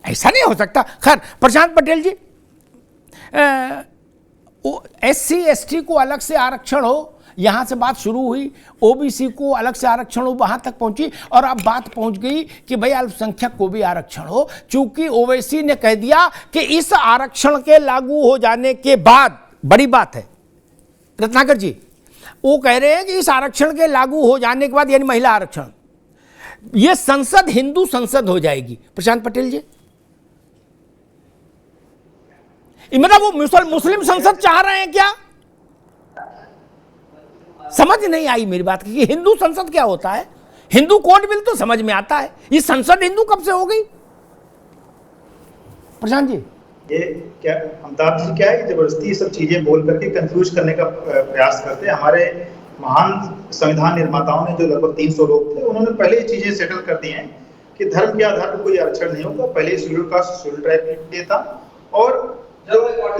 ऐसा नहीं हो सकता। खैर, प्रशांत पटेल जी, SC ST को अलग से आरक्षण हो, यहां से बात शुरू हुई, OBC को अलग से आरक्षण हो, वहां तक पहुंची, और अब बात पहुंच गई कि भाई अल्पसंख्यक को भी आरक्षण हो। चूंकि ओवैसी ने कह दिया कि इस आरक्षण के लागू हो जाने के बाद, बड़ी बात है रत्नाकर जी, वो कह रहे हैं कि इस आरक्षण के लागू हो जाने के बाद, यानी महिला आरक्षण, यह संसद हिंदू संसद हो जाएगी। प्रशांत पटेल जी, मतलब वो मुस्लिम संसद चाह रहे हैं क्या? समझ नहीं आई मेरी बात कि हिंदू संसद क्या होता है। हिंदू कोड बिल तो समझ में आता है, ये संसद हिंदू कब से हो गई? प्रशांत जी, ये क्या अमिताभ जी क्या है कि जबरदस्ती ये सब चीजें बोल करके कंफ्यूज करने का प्रयास करते हैं। हमारे महान संविधान निर्माताओं ने, जो लगभग 300 लोग थे, उन्होंने पहले ये चीजें सेटल कर दी हैं कि धर्म के आधार पर कोई आरक्षण नहीं होगा। पहले शेड्यूल कास्ट शेड्यूल ट्राइब के था, और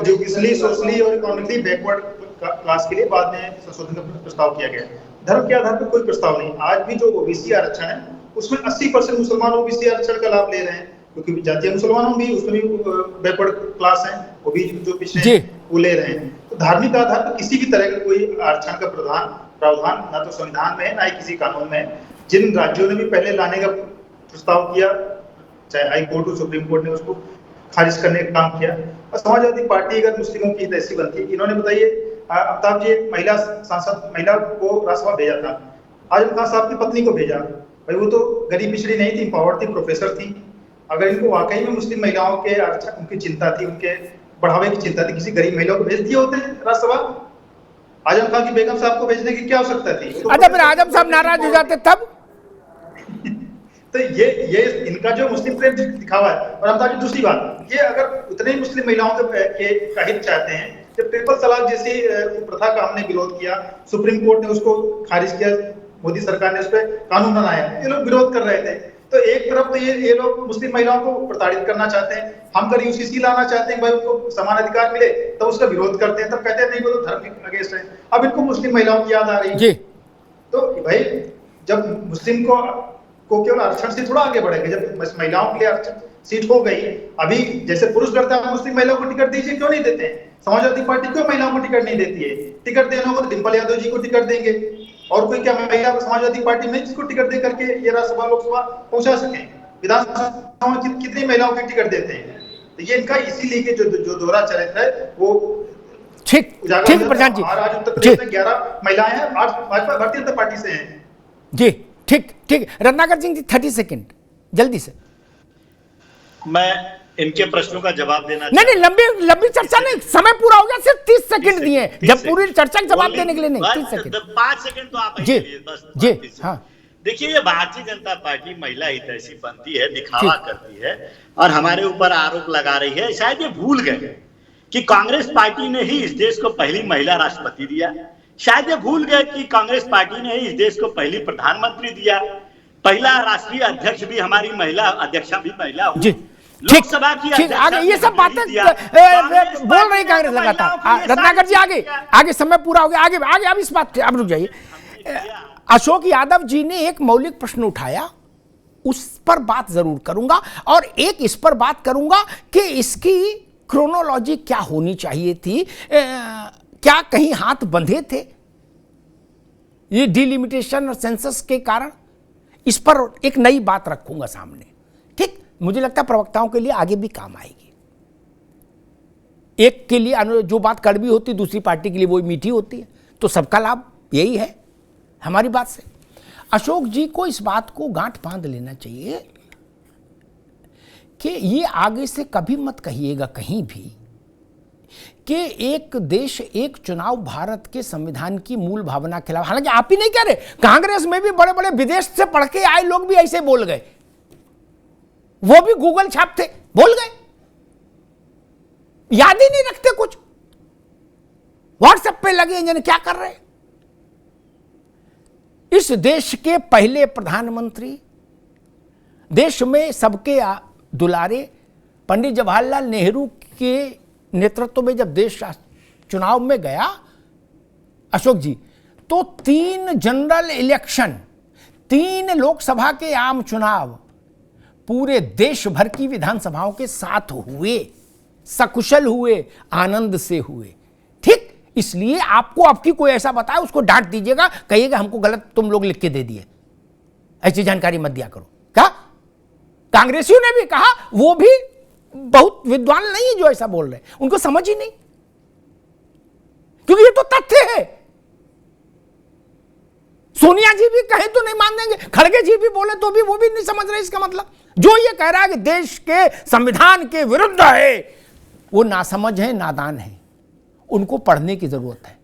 जो इसलिए सोशली और इकोनॉमिकली बैकवर्ड क्लास के लिए बाद में संशोधन का प्रस्ताव किया गया। धर्म के आधार पर कोई प्रस्ताव नहीं। आज भी जो ओबीसी आरक्षण है उसमें 80% मुसलमान ओबीसी आरक्षण का लाभ ले रहे हैं, क्योंकि जातीय मुसलमानों भी उसमें भी बैकवर्ड क्लास है, वो भी जो पिछले वो ले रहे हैं। तो धार्मिक आधार पर किसी भी तरह का कोई आरक्षण का प्रावधान ना तो संविधान में है, ना ही किसी कानून में है। जिन राज्यों ने भी पहले लाने का प्रस्ताव किया, चाहे हाई कोर्ट हो, सुप्रीम कोर्ट ने उसको खारिज करने का काम किया। और समाजवादी पार्टी अगर मुस्लिमों की हितैषी बनती है, इन्होंने बताइए, अमिताभ जी एक महिला सांसद, महिला को राज्यसभा भेजा था, आजम खान साहब की पत्नी को भेजा। भाई वो तो गरीब पिछड़ी नहीं थी, पावर थी, प्रोफेसर थी। अगर इनको वाकई में मुस्लिम महिलाओं के आरक्षण, उनकी चिंता थी, उनके बढ़ावे की चिंता थी, किसी गरीब महिला को भेज दिए होते हैं राज्यसभा। आजम खान की बेगम साहब को भेजने की क्या आवश्यकता थी? अच्छा, फिर आजम साहब नाराज हो जाते तब? तो ये इनका जो मुस्लिम प्रेम दिखावा है। और अमिताभ जी, दूसरी बात, ये अगर उतने ही मुस्लिम महिलाओं के हित चाहते हैं, जब ट्रिपल तलाक जैसी प्रथा का हमने विरोध किया, सुप्रीम कोर्ट ने उसको खारिज किया, मोदी सरकार ने उस पर कानून बनाया, ये लोग विरोध कर रहे थे। तो एक तरफ तो ये लोग मुस्लिम महिलाओं को प्रताड़ित करना चाहते हैं, हम अगर यूसीसी लाना चाहते हैं, भाई उनको समान अधिकार मिले, तो उसका विरोध करते हैं, तब कहते हैं नहीं वो तो धर्म के अगेंस्ट है। अब इनको मुस्लिम महिलाओं की याद आ रही है। तो भाई जब मुस्लिम को केवल आरक्षण से थोड़ा आगे बढ़ेंगे, जब महिलाओं के लिए आरक्षण सीट हो गई, अभी जैसे पुरुष करते हैं, मुस्लिम महिलाओं को टिकट दीजिए, क्यों नहीं देते हैं? समाजवादी पार्टी क्यों महिलाओं को टिकट नहीं देती है? टिकट देना होगा तो डिंपल यादव जी को टिकट देंगे, और कोई क्या महिला समाजवादी पार्टी में जिसको टिकट दे करके ये राज्यसभा लोकसभा पहुंचा सके? विधानसभा में कितनी महिलाओं को टिकट देते हैं? तो ये इनका इसीलिए कि जो दोहरा चरित्र है वो ठीक प्रशांत जी। आज उत्तर प्रदेश में 11 महिलाएं हैं, 8 भाजपा भारतीय जनता पार्टी से हैं जी। ठीक, रत्नाकर सिंह जी 30 सेकंड जल्दी से। मैं इनके प्रश्नों का जवाब देना नहीं, लंबी चर्चा नहीं, समय पूरा हो गया, सिर्फ 30 सेकंड दिए, जब पूरी चर्चा का जवाब देने के लिए नहीं, 30 सेकंड। 5 सेकंड तो आप जी। हाँ, देखिए, ये भारतीय जनता पार्टी महिला हितैषी बनती है, दिखावा करती है और हमारे ऊपर आरोप लगा रही है। शायद ये भूल गए कि कांग्रेस पार्टी ने ही इस देश को पहली महिला राष्ट्रपति दिया। शायद ये भूल गए कि कांग्रेस पार्टी ने ही इस देश को पहली प्रधानमंत्री दिया। पहला राष्ट्रीय अध्यक्ष भी हमारी महिला, अध्यक्षा भी महिला हुई। लोकसभा की ठीक, आगे ये सब अध्यक्षता बातें दिया। बोल रही कांग्रेस लगातार। महिलाओं के लिए रत्नाकर जी आगे सारी आगे, समय पूरा हो गया, आगे आगे अब इस बात अब रुक जाइए। अशोक यादव जी ने एक मौलिक प्रश्न उठाया, उस पर बात जरूर करूंगा, और एक इस पर बात करूंगा कि इसकी क्रोनोलॉजी क्या होनी चाहिए थी, क्या कहीं हाथ बंधे थे ये डिलिमिटेशन और सेंसस के कारण? इस पर एक नई बात रखूंगा सामने, ठीक? मुझे लगता है प्रवक्ताओं के लिए आगे भी काम आएगी। एक के लिए जो बात कड़वी होती है, दूसरी पार्टी के लिए वो मीठी होती है, तो सबका लाभ यही है हमारी बात से। अशोक जी को इस बात को गांठ बांध लेना चाहिए कि ये आगे से कभी मत कहिएगा कहीं भी कि एक देश एक चुनाव भारत के संविधान की मूल भावना के खिलाफ। हालांकि आप ही नहीं कह रहे, कांग्रेस में भी बड़े बड़े विदेश से पढ़ के आए लोग भी ऐसे बोल गए, वो भी गूगल छाप थे, बोल गए, याद ही नहीं रखते कुछ, व्हाट्सएप पे लगे हैं क्या कर रहे हैं। इस देश के पहले प्रधानमंत्री, देश में सबके दुलारे पंडित जवाहरलाल नेहरू के नेतृत्व में जब देश चुनाव में गया अशोक जी, तो 3 जनरल इलेक्शन, 3 लोकसभा के आम चुनाव पूरे देश भर की विधानसभाओं के साथ हुए, सकुशल हुए, आनंद से हुए, ठीक? इसलिए आपको आपकी कोई ऐसा बताए उसको डांट दीजिएगा, कहिएगा हमको गलत तुम लोग लिख के दे दिए, ऐसी जानकारी मत दिया करो। क्या कांग्रेसियों ने भी कहा, वो भी बहुत विद्वान नहीं है जो ऐसा बोल रहे, उनको समझ ही नहीं, क्योंकि ये तो तथ्य है। सोनिया जी भी कहे तो नहीं मान देंगे, खड़गे जी भी बोले तो भी वो भी नहीं समझ रहे इसका मतलब। जो ये कह रहा है कि देश के संविधान के विरुद्ध है, वो नासमझ है, नादान है, उनको पढ़ने की जरूरत है।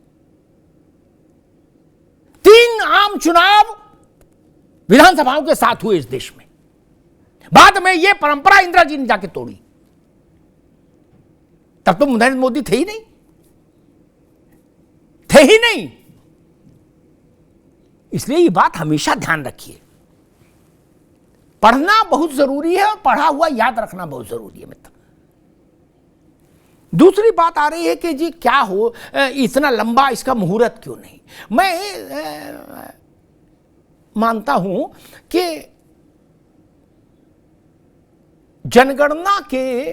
3 आम चुनाव विधानसभाओं के साथ हुए इस देश में, बाद में ये परंपरा इंदिरा जी ने जाके तोड़ी, तब तो नरेंद्र मोदी थे ही नहीं, थे ही नहीं। इसलिए ये बात हमेशा ध्यान रखिए, पढ़ना बहुत जरूरी है और पढ़ा हुआ याद रखना बहुत जरूरी है मित्र। दूसरी बात आ रही है कि जी क्या हो, इतना लंबा इसका मुहूर्त क्यों नहीं? मैं मानता हूं कि जनगणना के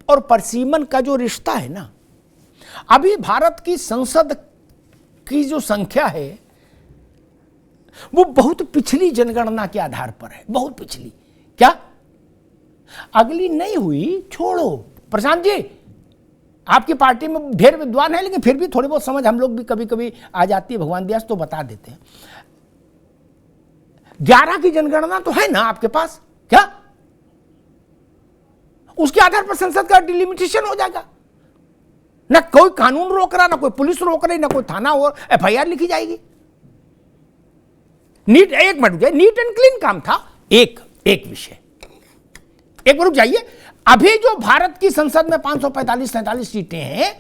और परिसीमन का जो रिश्ता है ना, अभी भारत की संसद की जो संख्या है वो बहुत पिछली जनगणना के आधार पर है, बहुत पिछली। क्या अगली नहीं हुई? छोड़ो प्रशांत जी, आपकी पार्टी में ढेर विद्वान है, लेकिन फिर भी थोड़ी बहुत समझ हम लोग भी कभी कभी आ जाती है, भगवान दियास तो बता देते हैं। 11 की जनगणना तो है ना आपके पास, क्या उसके आधार पर संसद का डिलिमिटेशन हो जाएगा? ना कोई कानून रोक रहा, ना कोई पुलिस रोक रही, ना कोई थाना और FIR लिखी जाएगी। नीट, एक मिनट रुक जाइए, नीट एंड क्लीन काम था, एक विषय, एक रुक जाइए। अभी जो भारत की संसद में 545-47 सीटें हैं,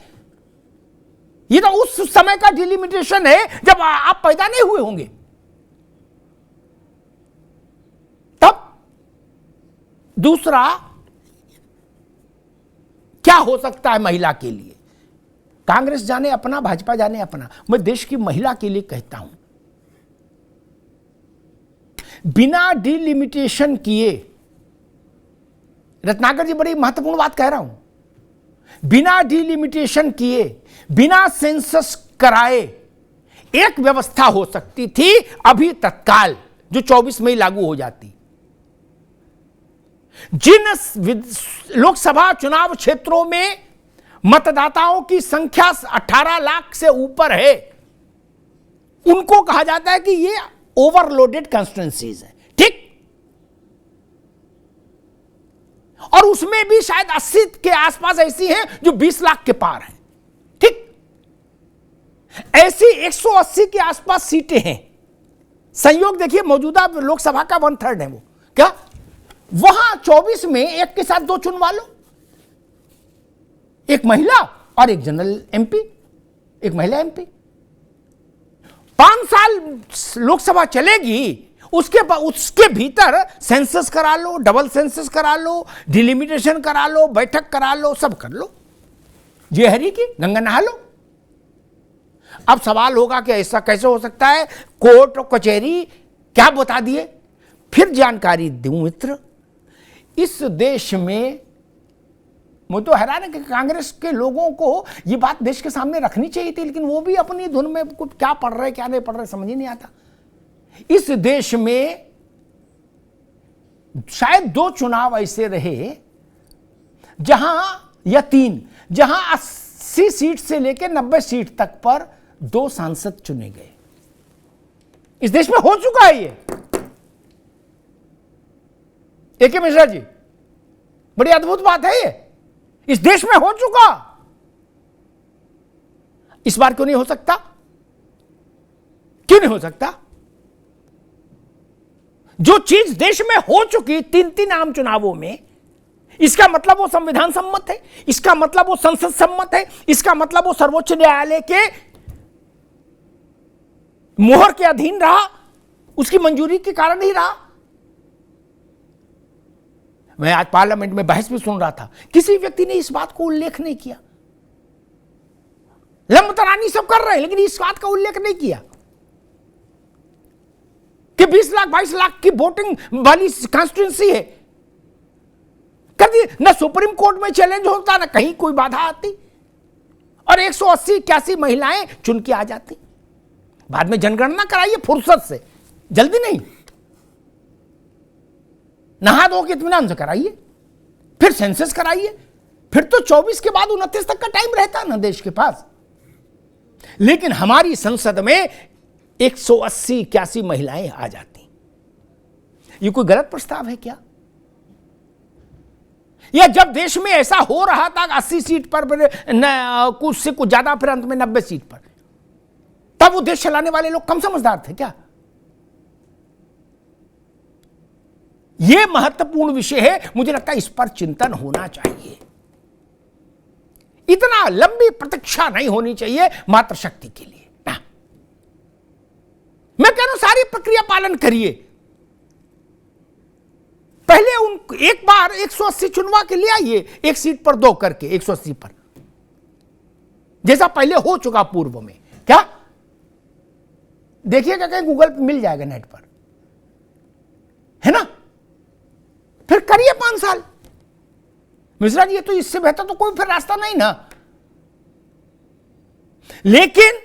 ये तो उस समय का डिलिमिटेशन है जब आप पैदा नहीं हुए होंगे, तब। दूसरा, क्या हो सकता है महिला के लिए? कांग्रेस जाने अपना, भाजपा जाने अपना, मैं देश की महिला के लिए कहता हूं, बिना डिलिमिटेशन किए, रत्नाकर जी बड़ी महत्वपूर्ण बात कह रहा हूं, बिना डिलिमिटेशन किए, बिना सेंसस कराए एक व्यवस्था हो सकती थी अभी तत्काल, जो 24 में लागू हो जाती। जिन लोकसभा चुनाव क्षेत्रों में मतदाताओं की संख्या 18 लाख से ऊपर है, उनको कहा जाता है कि ये ओवरलोडेड कॉन्स्टिट्यूएंसीज है, ठीक? और उसमें भी शायद 80 के आसपास ऐसी हैं जो 20 लाख के पार हैं, ठीक? ऐसी 180 के आसपास सीटें हैं। संयोग देखिए, मौजूदा लोकसभा का 1/3 है वो, क्या वहां 24 में एक के साथ 2 चुनवा लो, एक महिला और एक जनरल MP, एक महिला MP। 5 साल लोकसभा चलेगी, उसके भीतर सेंसस करा लो, डबल सेंसस करा लो, डिलिमिटेशन करा लो, बैठक करा लो, सब कर लो, ये हरी की गंगा नहा लो। अब सवाल होगा कि ऐसा कैसे हो सकता है, कोर्ट और कचहरी क्या बता दिए। फिर जानकारी दूं मित्र, इस देश में मुझे तो हैरान है कि कांग्रेस के लोगों को ये बात देश के सामने रखनी चाहिए थी, लेकिन वो भी अपनी धुन में कुछ क्या पढ़ रहे क्या नहीं पढ़ रहे समझ ही नहीं आता। इस देश में शायद 2 चुनाव ऐसे रहे जहां, या 3, जहां 80 सीट से लेकर 90 सीट तक पर 2 सांसद चुने गए। इस देश में हो चुका है ये। ए.के. मिश्रा जी, बड़ी अद्भुत बात है ये, इस देश में हो चुका। इस बार क्यों नहीं हो सकता? क्यों नहीं हो सकता? जो चीज देश में हो चुकी 3 आम चुनावों में, इसका मतलब वो संविधान सम्मत है, इसका मतलब वो संसद सम्मत है, इसका मतलब वो सर्वोच्च न्यायालय के मोहर के अधीन रहा, उसकी मंजूरी के कारण ही रहा। मैं आज पार्लियामेंट में बहस भी सुन रहा था, किसी व्यक्ति ने इस बात को उल्लेख नहीं किया। लंबतरानी सब कर रहे हैं, लेकिन इस बात का उल्लेख नहीं किया कि 20 लाख 22 लाख की वोटिंग वाली कॉन्स्टिट्यूंसी है। कभी ना सुप्रीम कोर्ट में चैलेंज होता, ना कहीं कोई बाधा आती, और 180-81 महिलाएं चुन के आ जाती। बाद में जनगणना कराइए फुर्सत से, जल्दी नहीं, नहा धो के इत्मीनान से कराइए, फिर सेंसस कराइए, फिर तो 24 के बाद 29 तक का टाइम रहता ना देश के पास। लेकिन हमारी संसद में 180-81 महिलाएं आ जाती। ये कोई गलत प्रस्ताव है क्या? या जब देश में ऐसा हो रहा था 80 सीट पर कुछ से कुछ ज्यादा, फिर अंत में 90 सीट पर, तब वो देश चलाने वाले लोग कम समझदार थे क्या? यह महत्वपूर्ण विषय है, मुझे लगता है इस पर चिंतन होना चाहिए। इतना लंबी प्रतीक्षा नहीं होनी चाहिए मात्र शक्ति के लिए ना। मैं कह रहा हूं सारी प्रक्रिया पालन करिए। पहले उन एक बार 180 चुनवा के ले आइए, 1 सीट पर 2 करके 180 पर, जैसा पहले हो चुका पूर्व में। क्या देखिएगा, कहीं गूगल पे मिल जाएगा, नेट पर है ना। फिर करिए 5 साल। मिश्रा जी, ये तो इससे बेहतर तो कोई फिर रास्ता नहीं ना। लेकिन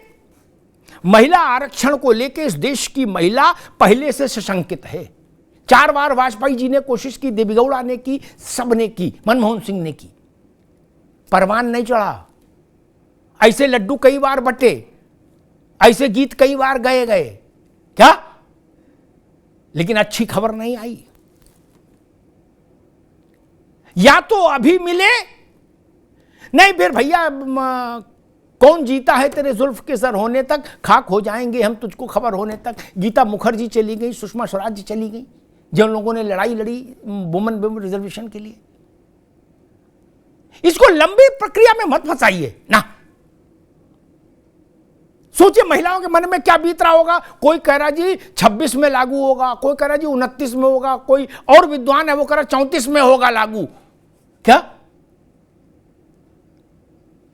महिला आरक्षण को लेकर इस देश की महिला पहले से सशंकित है। 4 बार वाजपेयी जी ने कोशिश की, देवी गौड़ा ने की, सबने की, मनमोहन सिंह ने की, परवान नहीं चढ़ा। ऐसे लड्डू कई बार बटे, ऐसे गीत कई बार गए क्या, लेकिन अच्छी खबर नहीं आई। या तो अभी मिले, नहीं फिर भैया कौन जीता है तेरे जुल्फ के सर होने तक, खाक हो जाएंगे हम तुझको खबर होने तक। गीता मुखर्जी चली गई, सुषमा स्वराज जी चली गई, जिन लोगों ने लड़ाई लड़ी वुमेन रिजर्वेशन के लिए। इसको लंबी प्रक्रिया में मत फंसाइए ना। सोचिए महिलाओं के मन में क्या बीत रहा होगा। कोई कह रहा जी 26 में लागू होगा, कोई कह रहा जी 29 में होगा, कोई और विद्वान है वो कह रहा 34 में होगा लागू। क्या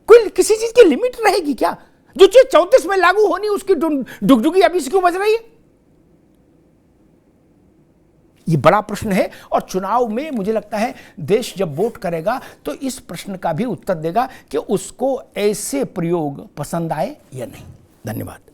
कोई किसी चीज की लिमिट रहेगी क्या? जो चीज 34 में लागू होनी उसकी डुगडुगी अभी से क्यों बज रही है? ये बड़ा प्रश्न है, और चुनाव में मुझे लगता है देश जब वोट करेगा तो इस प्रश्न का भी उत्तर देगा कि उसको ऐसे प्रयोग पसंद आए या नहीं। धन्यवाद।